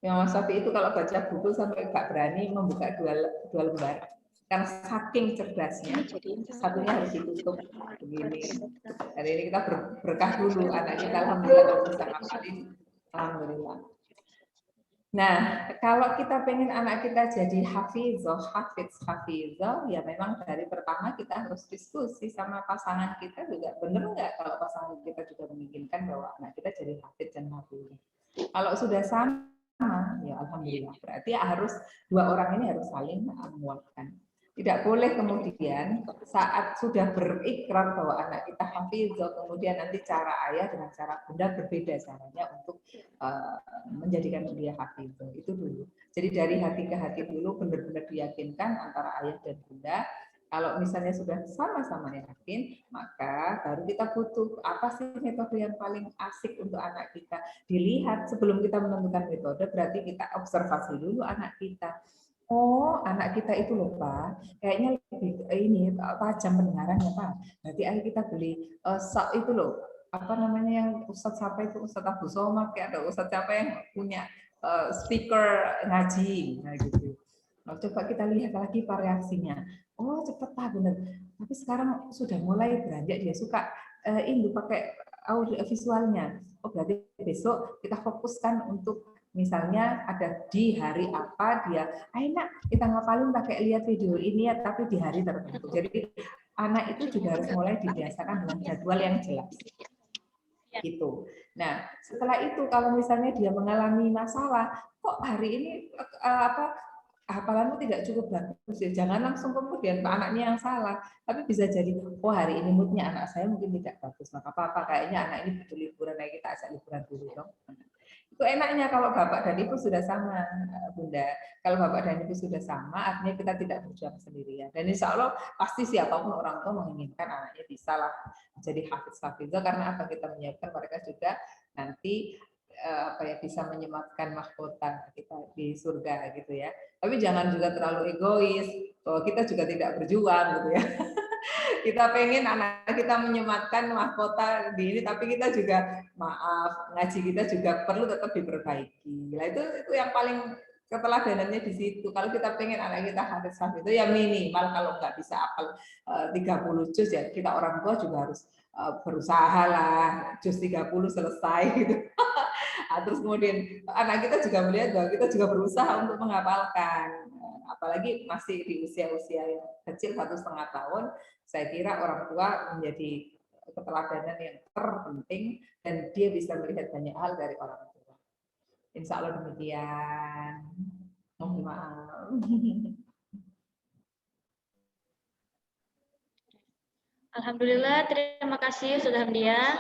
Imam Asy-Syafi'i itu kalau baca buku sampai nggak berani membuka dua lembar. Karena saking cerdasnya, satunya harus ditutup begini. Hari ini kita berkah dulu anak kita, alhamdulillah kalau bisa ngapalin, alhamdulillah. Nah, kalau kita pengen anak kita jadi hafidz, ya memang dari pertama kita harus diskusi sama pasangan kita juga, benar nggak kalau pasangan kita juga menginginkan bahwa anak kita jadi hafidz dan hafidz. Kalau sudah sama, ya alhamdulillah, berarti harus dua orang ini harus saling menguatkan. Tidak boleh kemudian saat sudah berikrar bahwa anak kita hafizah, kemudian nanti cara ayah dengan cara bunda berbeda caranya untuk menjadikan dia hafizah. Itu dulu. Jadi dari hati ke hati dulu benar-benar diyakinkan antara ayah dan bunda. Kalau misalnya sudah sama-sama yakin, maka baru kita butuh apa sih metode yang paling asik untuk anak kita. Dilihat sebelum kita menentukan metode, berarti kita observasi dulu anak kita. Oh, anak kita itu loh Pak, kayaknya lebih ini tajam pendengarannya Pak. Berarti ayo kita beli itu loh, apa namanya yang Ustadz siapa itu, Ustadz Abu Somad ya, atau Ustadz siapa yang punya speaker ngaji, nah gitu. Nah, coba kita lihat lagi variasinya. Oh cepet Pak, bener. Tapi sekarang sudah mulai beranjak dia suka ini pakai audio visualnya. Oh berarti besok kita fokuskan untuk misalnya ada di hari apa dia, nak kita ngapalin pakai lihat video ini ya, tapi di hari tertentu. Jadi anak itu juga harus mulai dibiasakan dengan jadwal yang jelas. Gitu. Nah, setelah itu kalau misalnya dia mengalami masalah, kok hari ini hafalanmu tidak cukup bagus ya, jangan langsung kemudian anaknya yang salah, tapi bisa jadi oh hari ini moodnya anak saya mungkin tidak bagus, maka apa kayaknya anak ini butuh liburan, kayak kita ajak liburan dulu dong. Itu enaknya kalau bapak dan ibu sudah sama, Bunda. Kalau bapak dan ibu sudah sama, artinya kita tidak berjuang sendirian. Dan insya Allah pasti siapapun orang tua menginginkan anaknya bisa lah menjadi hafiz-hafizah, karena apa, kita menyiapkan mereka juga nanti bisa menyematkan mahkota kita di surga gitu ya. Tapi jangan juga terlalu egois bahwa kita juga tidak berjuang gitu ya. Kita pengen anak kita menyematkan mahkota di ini, tapi kita juga maaf ngaji kita juga perlu tetap diperbaiki. Nah itu yang paling keteladanannya di situ. Kalau kita pengen anak kita hafiz itu ya minimal kalau nggak bisa hafal 30 juz ya kita orang tua juga harus berusaha lah juz 30 selesai gitu. Terus kemudian anak kita juga melihat bahwa kita juga berusaha untuk menghafalkan, apalagi masih di usia-usia yang kecil 1,5 tahun, saya kira orang tua menjadi keteladanan yang terpenting dan dia bisa melihat banyak hal dari orang tua. Insya Allah demikian. Mohon maaf. Alhamdulillah, terima kasih Ustazah Hamdia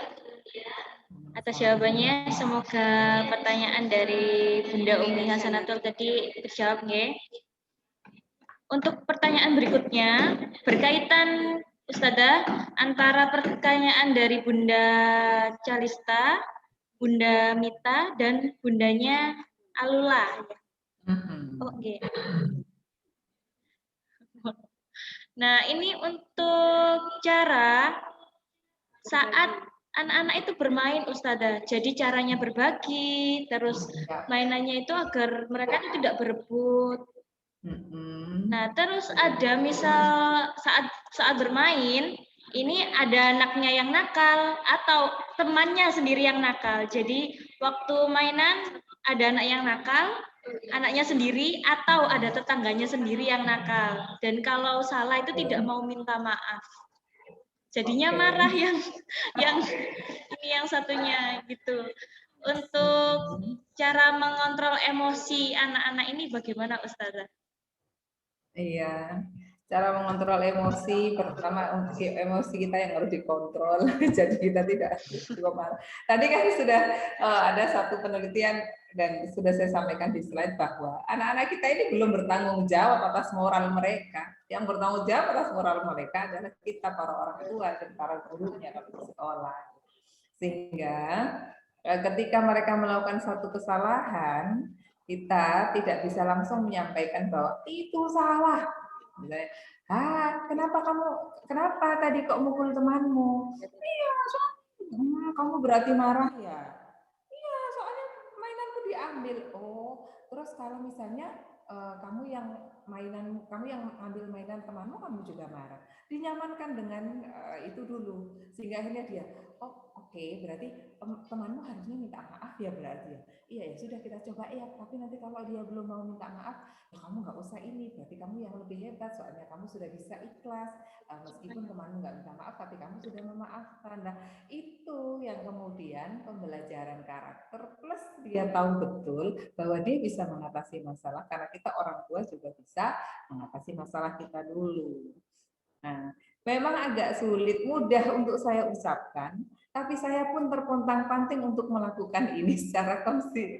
atas jawabannya. Semoga pertanyaan dari Bunda Umi Hasanatul tadi terjawab, nggih. Untuk pertanyaan berikutnya, berkaitan Ustazah antara pertanyaan dari Bunda Calista, Bunda Mita, dan bundanya Alula. Oke. Nah, ini untuk cara saat anak-anak itu bermain, Ustazah. Jadi caranya berbagi, terus mainannya itu agar mereka itu tidak berebut. Nah, terus ada misal saat bermain, ini ada anaknya yang nakal atau temannya sendiri yang nakal. Jadi waktu mainan ada anak yang nakal, anaknya sendiri atau ada tetangganya sendiri yang nakal. Dan kalau salah itu tidak mau minta maaf. Jadinya marah yang ini yang satunya gitu. Untuk cara mengontrol emosi anak-anak ini bagaimana, Ustazah? Iya, cara mengontrol emosi, pertama emosi kita yang harus dikontrol, jadi kita tidak cukup marah. Tadi kan sudah ada satu penelitian dan sudah saya sampaikan di slide bahwa anak-anak kita ini belum bertanggung jawab atas moral mereka. Yang bertanggung jawab atas moral mereka adalah kita para orang tua dan para gurunya di sekolah. Sehingga ketika mereka melakukan satu kesalahan, kita tidak bisa langsung menyampaikan bahwa itu salah. Misalnya, kenapa tadi kok mukul temanmu? Iya, kamu berarti marah ya? Iya, soalnya mainanku diambil. Oh, terus kalau misalnya kamu yang ambil mainan temanmu, kamu juga marah. Dinyamankan dengan itu dulu, sehingga akhirnya dia, oh oke, berarti temanmu harusnya minta maaf ya berarti ya. Iya ya sudah kita coba ya, tapi nanti kalau dia belum mau minta maaf, ya kamu nggak usah ini, berarti kamu yang lebih hebat, soalnya kamu sudah bisa ikhlas, meskipun temanmu nggak minta maaf, tapi kamu sudah memaafkan. Nah itu yang kemudian pembelajaran karakter plus dia tahu betul bahwa dia bisa mengatasi masalah, karena kita orang tua juga bisa mengatasi masalah kita dulu. Nah, memang agak sulit, mudah untuk saya ucapkan, tapi saya pun terpontang-panting untuk melakukan ini secara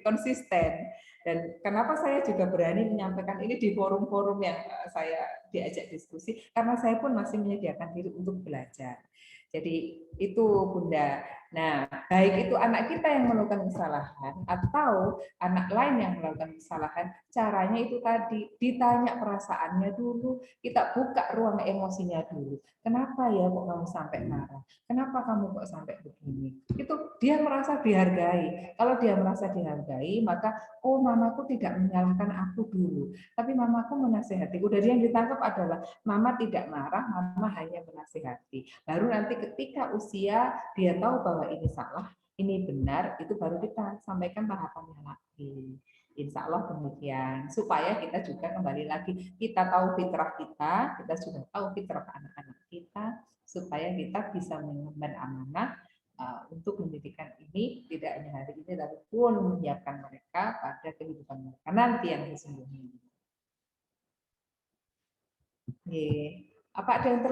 konsisten. Dan kenapa saya juga berani menyampaikan ini di forum-forum yang saya diajak diskusi, karena saya pun masih menyediakan diri untuk belajar. Jadi itu Bunda. Nah, baik itu anak kita yang melakukan kesalahan atau anak lain yang melakukan kesalahan, caranya itu tadi, ditanya perasaannya dulu, kita buka ruang emosinya dulu. Kenapa ya kok kamu sampai marah? Kenapa kamu kok sampai begini? Itu dia merasa dihargai. Kalau dia merasa dihargai, maka oh mamaku tidak menyalahkan aku dulu, tapi mamaku menasihati. Udah dia yang ditangkap adalah mama tidak marah, mama hanya menasihati. Baru nanti ketika usia dia tahu bahwa ini salah, ini benar, itu baru kita sampaikan tahapannya lagi. Insya Allah demikian, supaya kita juga kembali lagi, kita tahu fitrah kita sudah tahu fitrah anak-anak kita, supaya kita bisa mengemban amanah untuk pendidikan ini, tidak hanya hari ini, tapi pun menyiapkan mereka pada kehidupan mereka nanti yang sesungguhnya. Apa ada yang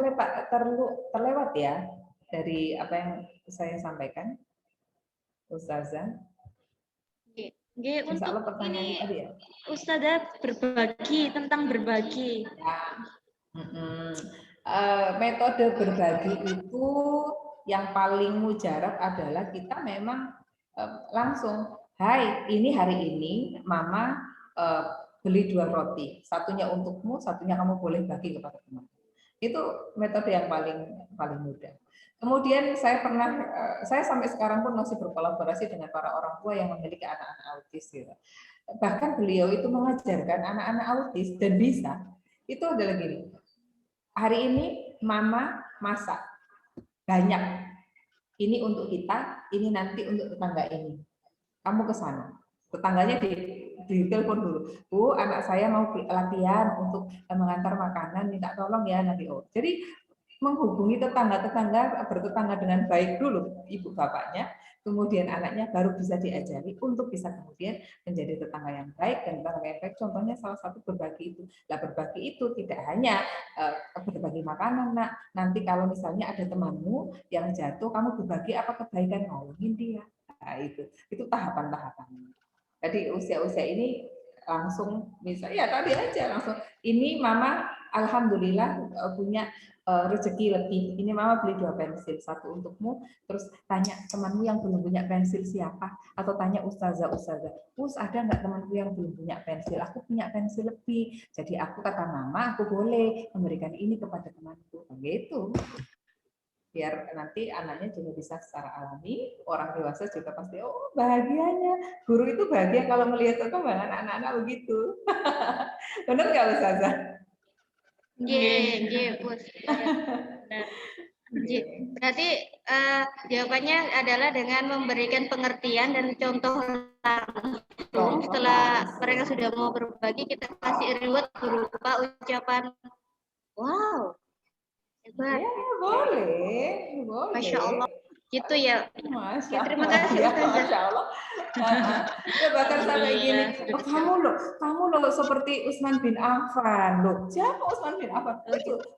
terlewat ya dari apa yang saya sampaikan, Ustazah? Untuk ini tadi ya? Ustazah berbagi, tentang berbagi. Ya. Metode berbagi itu yang paling mujarab adalah kita memang langsung, hai ini hari ini mama beli 2 roti, satunya untukmu, satunya kamu boleh bagi kepada teman. Itu metode yang paling mudah. Kemudian saya sampai sekarang pun masih berkolaborasi dengan para orang tua yang memiliki anak-anak autis. Gitu. Bahkan beliau itu mengajarkan anak-anak autis dan bisa, itu adalah gini, hari ini mama masak banyak, ini untuk kita, ini nanti untuk tetangga ini. Kamu ke sana, tetangganya ditelepon dulu, Bu, anak saya mau latihan untuk mengantar makanan, minta tolong ya nanti. Jadi menghubungi tetangga-tetangga, bertetangga dengan baik dulu ibu bapaknya, kemudian anaknya baru bisa diajari untuk bisa kemudian menjadi tetangga yang baik, dan tetangga yang baik contohnya salah satu berbagi itu. Nah, berbagi itu tidak hanya berbagi makanan, nak. Nanti kalau misalnya ada temanmu yang jatuh, kamu berbagi apa kebaikan, nolongin dia. Nah, itu tahapan-tahapannya. Jadi usia-usia ini langsung bisa ya tadi aja langsung ini mama alhamdulillah punya rezeki lebih. Ini mama beli 2 pensil, 1 untukmu. Terus tanya temanmu yang belum punya pensil siapa? Atau tanya ustazah, ada nggak temanku yang belum punya pensil? Aku punya pensil lebih. Jadi aku kata mama, aku boleh memberikan ini kepada temanku. Begitu. Biar nanti anaknya juga bisa secara alami, orang dewasa juga pasti oh bahagianya. Guru itu bahagia kalau melihat perkembangan anak-anak begitu. Benar nggak Ustazah? Bos. Benar. Berarti jawabannya adalah dengan memberikan pengertian dan contoh langsung. Setelah mereka sudah mau berbagi, kita kasih reward berupa ucapan wow, hebat. Ya, boleh. Masya Allah. Gitu ya. Masya Allah. Terima kasih Ustazah. Masya Allah. Ya, bahkan sampai gini, oh, kamu loh seperti Utsman bin Affan loh. Siapa Utsman bin Affan?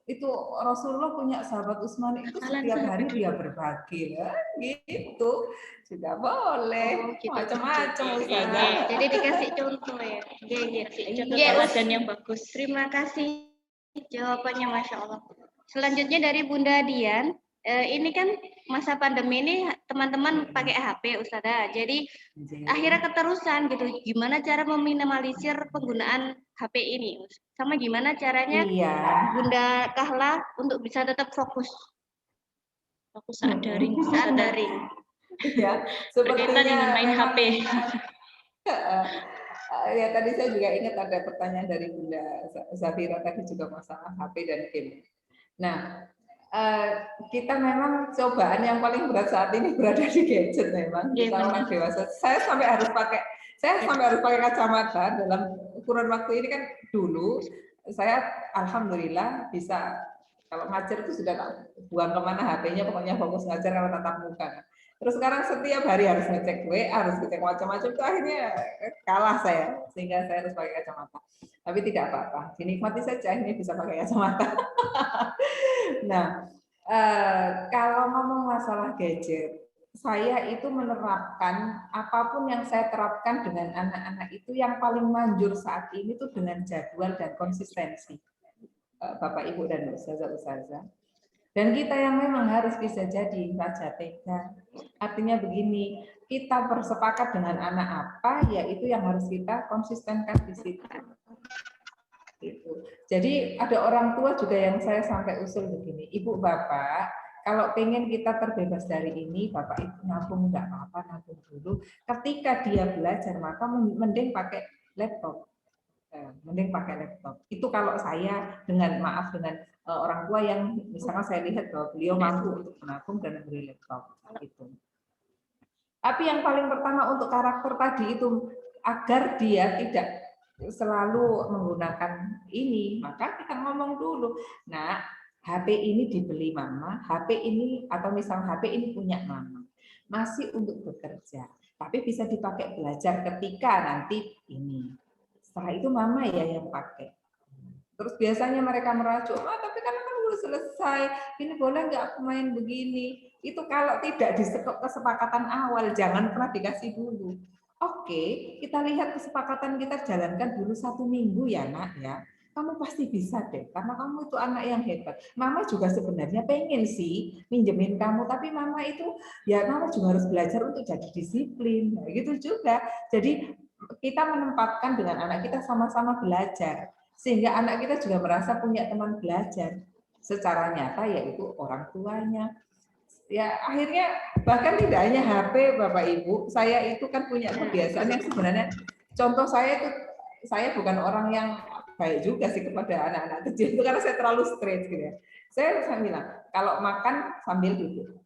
Itu Rasulullah punya sahabat Utsman itu setiap hari dia berbagi ya, gitu. Sudah boleh. Gitu. Macam-macam Ustazah. Jadi dikasih contoh ya. Contoh teladan yang bagus. Terima kasih jawabannya, Masya Allah. Selanjutnya dari Bunda Dian. Ini kan masa pandemi ini teman-teman pakai HP Ustazah. Jadi akhirnya keterusan gitu. Gimana cara meminimalisir penggunaan HP ini? Sama gimana caranya Bunda Kahla untuk bisa tetap fokus saat daring. Ya, sepertinya dengan main HP. Ya tadi saya juga ingat ada pertanyaan dari Bunda Zafira tadi juga masalah HP dan game. Nah, kita memang cobaan yang paling berat saat ini berada di gadget memang. Kita orang dewasa. Saya sampai harus pakai kacamata dalam kurun waktu ini kan dulu saya alhamdulillah bisa kalau ngajar itu sudah buang kemana HP-nya, pokoknya fokus ngajar kalau tatap muka. Terus sekarang setiap hari harus ngecek WA, harus ngecek macam-macam, itu akhirnya kalah saya, sehingga saya harus pakai kacamata. Tapi tidak apa-apa, dinikmati saja, ini bisa pakai kacamata. Nah, kalau ngomong masalah gadget, saya itu menerapkan apapun yang saya terapkan dengan anak-anak itu yang paling manjur saat ini itu dengan jadwal dan konsistensi. Bapak, Ibu, dan Ustazah. Dan kita yang memang harus bisa jadi raja tega. Artinya begini, kita bersepakat dengan anak apa, yaitu yang harus kita konsistenkan di situ. Gitu. Jadi ada orang tua juga yang saya sampai usul begini, Ibu Bapak, kalau pengen kita terbebas dari ini, Bapak Ibu nabung nggak apa-apa, nabung dulu. Ketika dia belajar, maka mending pakai laptop. Itu kalau saya dengan orang tua yang misalnya saya lihat bahwa beliau mampu untuk menabung dan membeli laptop gitu. Tapi yang paling pertama untuk karakter tadi itu agar dia tidak selalu menggunakan ini, maka kita ngomong dulu. Nah, HP ini dibeli mama, HP ini atau misalnya HP ini punya mama. Masih untuk bekerja, tapi bisa dipakai belajar ketika nanti ini. Setelah itu mama ya yang pakai. Terus biasanya mereka merajuk, tapi kan udah selesai, ini boleh nggak aku main begini? Itu kalau tidak di kesepakatan awal, jangan pernah dikasih dulu. Oke, kita lihat kesepakatan kita jalankan dulu 1 minggu ya nak ya. Kamu pasti bisa deh, karena kamu itu anak yang hebat. Mama juga sebenarnya pengen sih minjemin kamu, tapi mama itu ya mama juga harus belajar untuk jadi disiplin, nah, gitu juga. Jadi kita menempatkan dengan anak kita sama-sama belajar, sehingga anak kita juga merasa punya teman belajar secara nyata, yaitu orang tuanya. Ya akhirnya bahkan tidak hanya HP Bapak Ibu, saya itu kan punya kebiasaan yang sebenarnya contoh saya itu, saya bukan orang yang baik juga sih kepada anak-anak kecil itu karena saya terlalu straight gitu ya. Saya bilang kalau makan sambil duduk,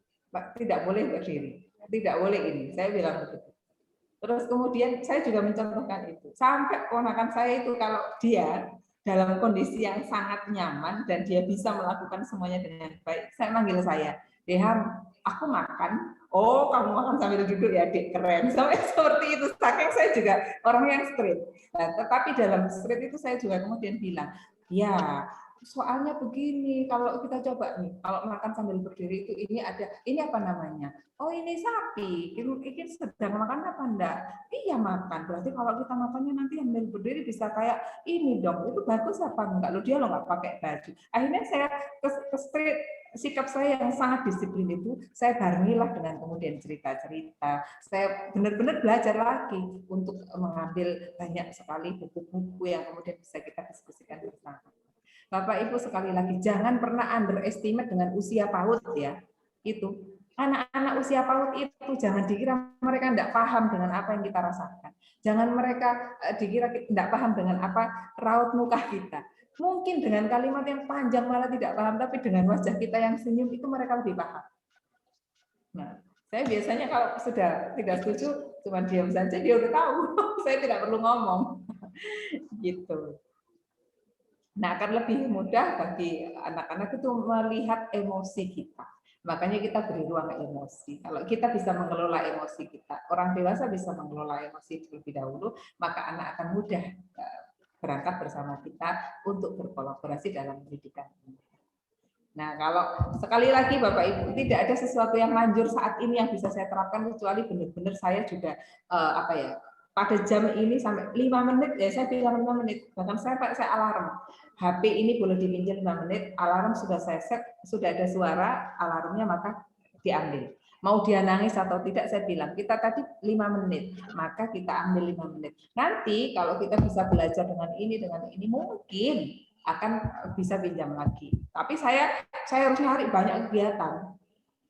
tidak boleh berdiri, tidak boleh ini, saya bilang begitu. Terus kemudian saya juga mencontohkan itu. Sampai ponakan saya itu kalau dia dalam kondisi yang sangat nyaman dan dia bisa melakukan semuanya dengan baik, saya manggil saya, Deham, aku makan. Oh, kamu makan sambil duduk ya, Dek, keren. Sampai seperti itu. Saking saya juga orang yang straight. Nah, tetapi dalam straight itu saya juga kemudian bilang, ya soalnya begini, kalau kita coba nih, kalau makan sambil berdiri itu ini apa namanya? Oh ini sapi, ini sedang makan apa enggak? Iya makan, berarti kalau kita makannya nanti sambil berdiri bisa kayak ini dong, itu bagus apa enggak? Loh dia lo nggak pakai baju. Akhirnya saya ke street, sikap saya yang sangat disiplin itu, saya barengilah dengan kemudian cerita-cerita. Saya benar-benar belajar lagi untuk mengambil banyak sekali buku-buku yang kemudian bisa kita diskusikan bersama. Bapak Ibu sekali lagi jangan pernah underestimate dengan usia PAUD ya. Itu anak-anak usia PAUD itu jangan dikira mereka tidak paham dengan apa yang kita rasakan. Jangan mereka dikira tidak paham dengan apa raut muka kita. Mungkin dengan kalimat yang panjang malah tidak paham, tapi dengan wajah kita yang senyum itu mereka lebih paham. Nah, saya biasanya kalau sudah tidak setuju cuma diam saja, dia udah tahu. Saya tidak perlu ngomong. Gitu. Nah, akan lebih mudah bagi anak-anak itu melihat emosi kita. Makanya kita beri ruang emosi. Kalau kita bisa mengelola emosi kita, orang dewasa bisa mengelola emosi terlebih dahulu, maka anak akan mudah berangkat bersama kita untuk berkolaborasi dalam pendidikan. Nah, kalau sekali lagi Bapak Ibu, tidak ada sesuatu yang manjur saat ini yang bisa saya terapkan kecuali benar-benar saya juga pada jam ini sampai 5 menit ya saya bilang 5 menit. Bahkan saya alarm. HP ini boleh dipinjam 5 menit, alarm sudah saya set, sudah ada suara alarmnya maka diambil. Mau dia nangis atau tidak saya bilang, kita tadi 5 menit, maka kita ambil 5 menit. Nanti kalau kita bisa belajar dengan ini mungkin akan bisa pinjam lagi. Tapi saya harus cari banyak kegiatan.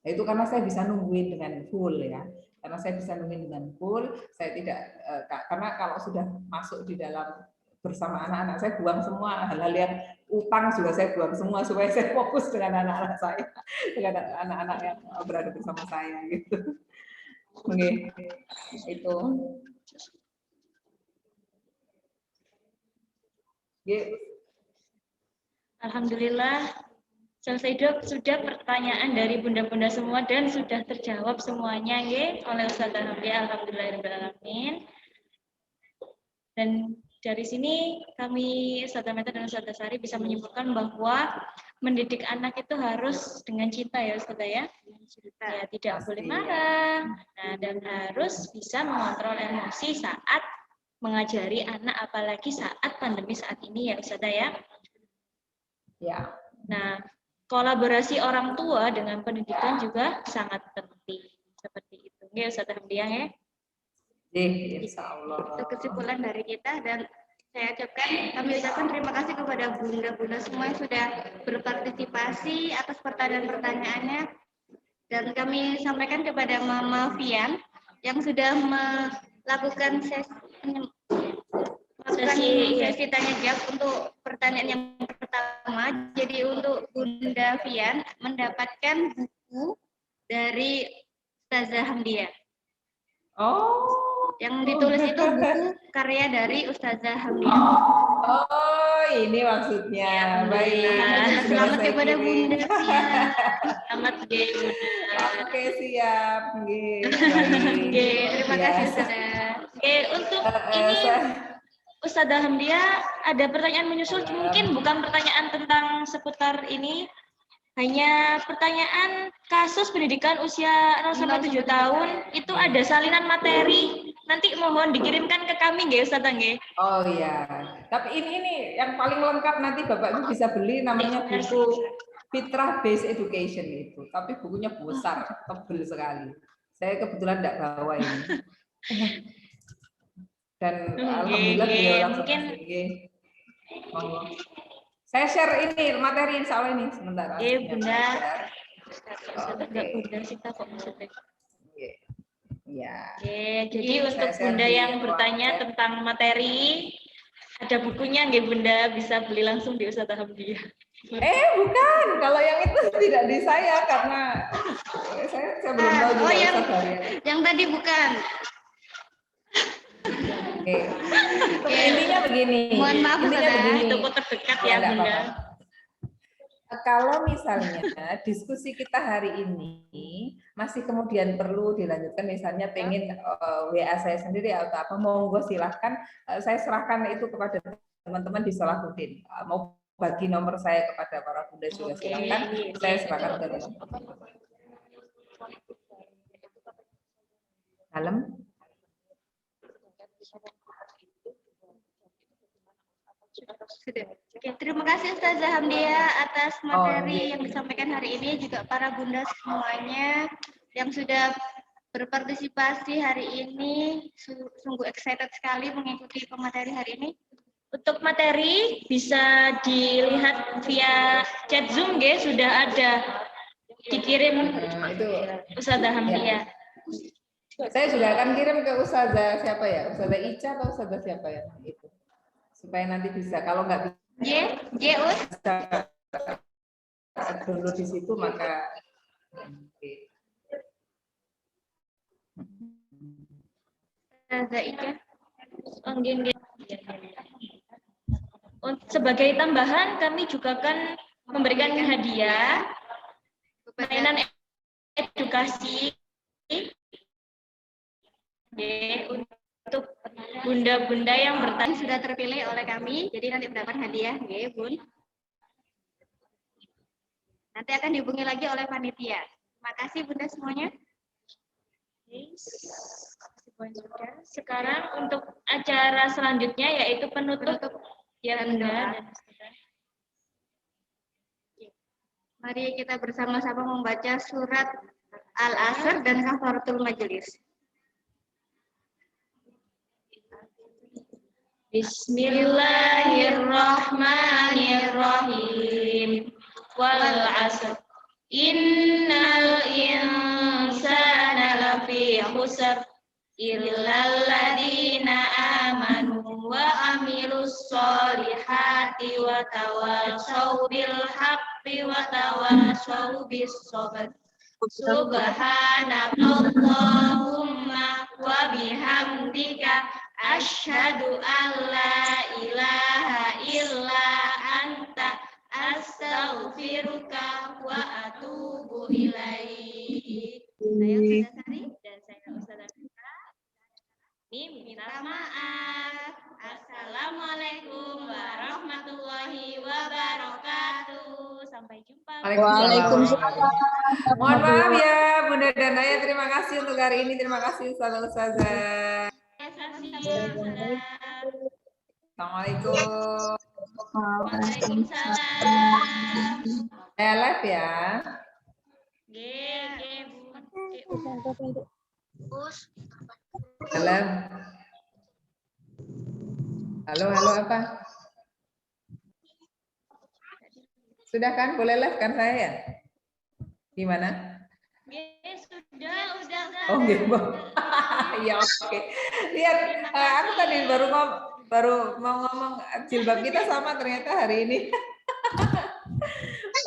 Itu karena saya bisa nungguin dengan full ya. Karena saya bisa nungguin dengan full, saya tidak karena kalau sudah masuk di dalam bersama anak-anak saya buang semua hal-hal yang utang juga saya buang semua supaya saya fokus dengan anak-anak saya, dengan anak-anak yang berada bersama saya gitu. Oke, itu. Alhamdulillah selesai Dok, sudah pertanyaan dari bunda-bunda semua dan sudah terjawab semuanya ya oleh Ustazah Hamdia. Alhamdulillahirrahmanirrahim. Dan dari sini kami Ustazah Meta dan Ustazah Sari bisa menyimpulkan bahwa mendidik anak itu harus dengan cinta ya Ustazah ya. Ya tidak boleh marah. Nah, dan harus bisa mengontrol emosi saat mengajari anak apalagi saat pandemi saat ini ya Ustazah ya. Ya. Nah, kolaborasi orang tua dengan pendidikan juga sangat penting. Seperti itu. Ya Ustazah Hamdia ya. Insya Allah. Itu kesimpulan dari kita dan kami ucapkan terima kasih kepada bunda-bunda semua yang sudah berpartisipasi atas pertanyaan-pertanyaannya dan kami sampaikan kepada Mama Fian yang sudah melakukan sesi tanya jawab untuk pertanyaan yang pertama. Jadi untuk Bunda Fian mendapatkan buku dari Ustazah Hamdia. Oh. Yang ditulis itu buku karya dari Ustazah Hamdia. Oh, ini maksudnya. Ya, baik. Selamat kepada Bunda Fian. Selamat Bunda. Oke, siap. Oke, terima kasih Ustazah. Oke, untuk ini Ustazah Hamdia ada pertanyaan menyusul, mungkin bukan pertanyaan tentang seputar ini, hanya pertanyaan kasus pendidikan usia 0-7 tahun, itu ada salinan materi, nanti mohon dikirimkan ke kami nggih Ustazah nggih. Oh iya, tapi ini yang paling lengkap nanti Bapak Ibu bisa beli namanya buku Fitrah Based Education itu, tapi bukunya besar, tebal sekali. Saya kebetulan tidak bawa ini. Dan alhamdulillah beliau langsung saya share ini materi insya Allah ini sebentar. Bunda. Bunda kita kok maksudnya. Ya. Jadi untuk Bunda yang bertanya tentang materi, ada bukunya nggih Bunda, bisa beli langsung di Ustazah Hamdia. Bukan, kalau yang itu tidak di saya karena saya belum tahu juga yang tadi bukan. Intinya begini. Mohon maaf Ustazah, toko terdekat ya Bunda. Kalau misalnya diskusi kita hari ini masih kemudian perlu dilanjutkan, misalnya pengen WA saya sendiri atau apa, monggo silahkan saya serahkan itu kepada teman-teman di Salahuddin. Mau bagi nomor saya kepada para bunda juga silakan. Saya serahkan ke dalam. Dalam. Oke, terima kasih Ustazah Hamdia atas materi yang disampaikan hari ini, juga para bunda semuanya yang sudah berpartisipasi hari ini. Sungguh excited sekali mengikuti pemateri hari ini. Untuk materi bisa dilihat via chat Zoom, sudah ada dikirim Itu Ustazah Hamdia. saya juga akan kirim ke Ustazah siapa ya? Ustazah Ica atau Ustazah siapa ya? Itu. Supaya nanti bisa, kalau nggak bisa dulu di situ maka Sebagai tambahan, kami juga akan memberikan hadiah mainan edukasi untuk bunda-bunda yang bertanya sudah terpilih oleh kami, jadi nanti mendapat hadiah, Bun. Nanti akan dihubungi lagi oleh panitia. Terima kasih bunda semuanya. Sekarang untuk acara selanjutnya yaitu penutup ya bunda. Mari kita bersama-sama membaca surat Al-Asr dan Kafaratul Majelis. Bismillahirrahmanirrahim. Wal 'asr. Innal insana lafi khusr illal ladzina amanu wa amilus solihati wa tawashaw bil haqqi wa tawashaw bis sabr. Subhanakallahumma wa bihamdika asyhadu an la ilaha illa anta astaghfiruka wa atubu ilaik. Saya Ustazah Sari Dan saya Ustazah Fitra. Minta maaf. Assalamualaikum warahmatullahi wabarakatuh. Sampai jumpa. Waalaikumsalam. Mohon maaf ya Bunda dan Ayah, terima kasih untuk hari ini. Terima kasih Ustazah. Assalamualaikum. Waalaikumsalam. Saya live ya. Dalam. Halo apa? Sudah kan? Boleh live kan saya ya? Gimana? Sudah. Oh gitu. Ya oke. Lihat, aku tadi baru mau ngomong jilbab kita sama ternyata hari ini.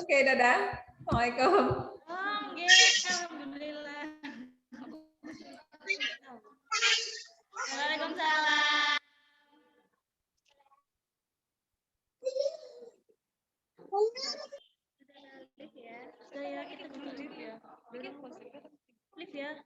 Oke, dadah. Assalamualaikum. Alhamdulillah. Waalaikumsalam. Saya kita dulu live ya. Live ya.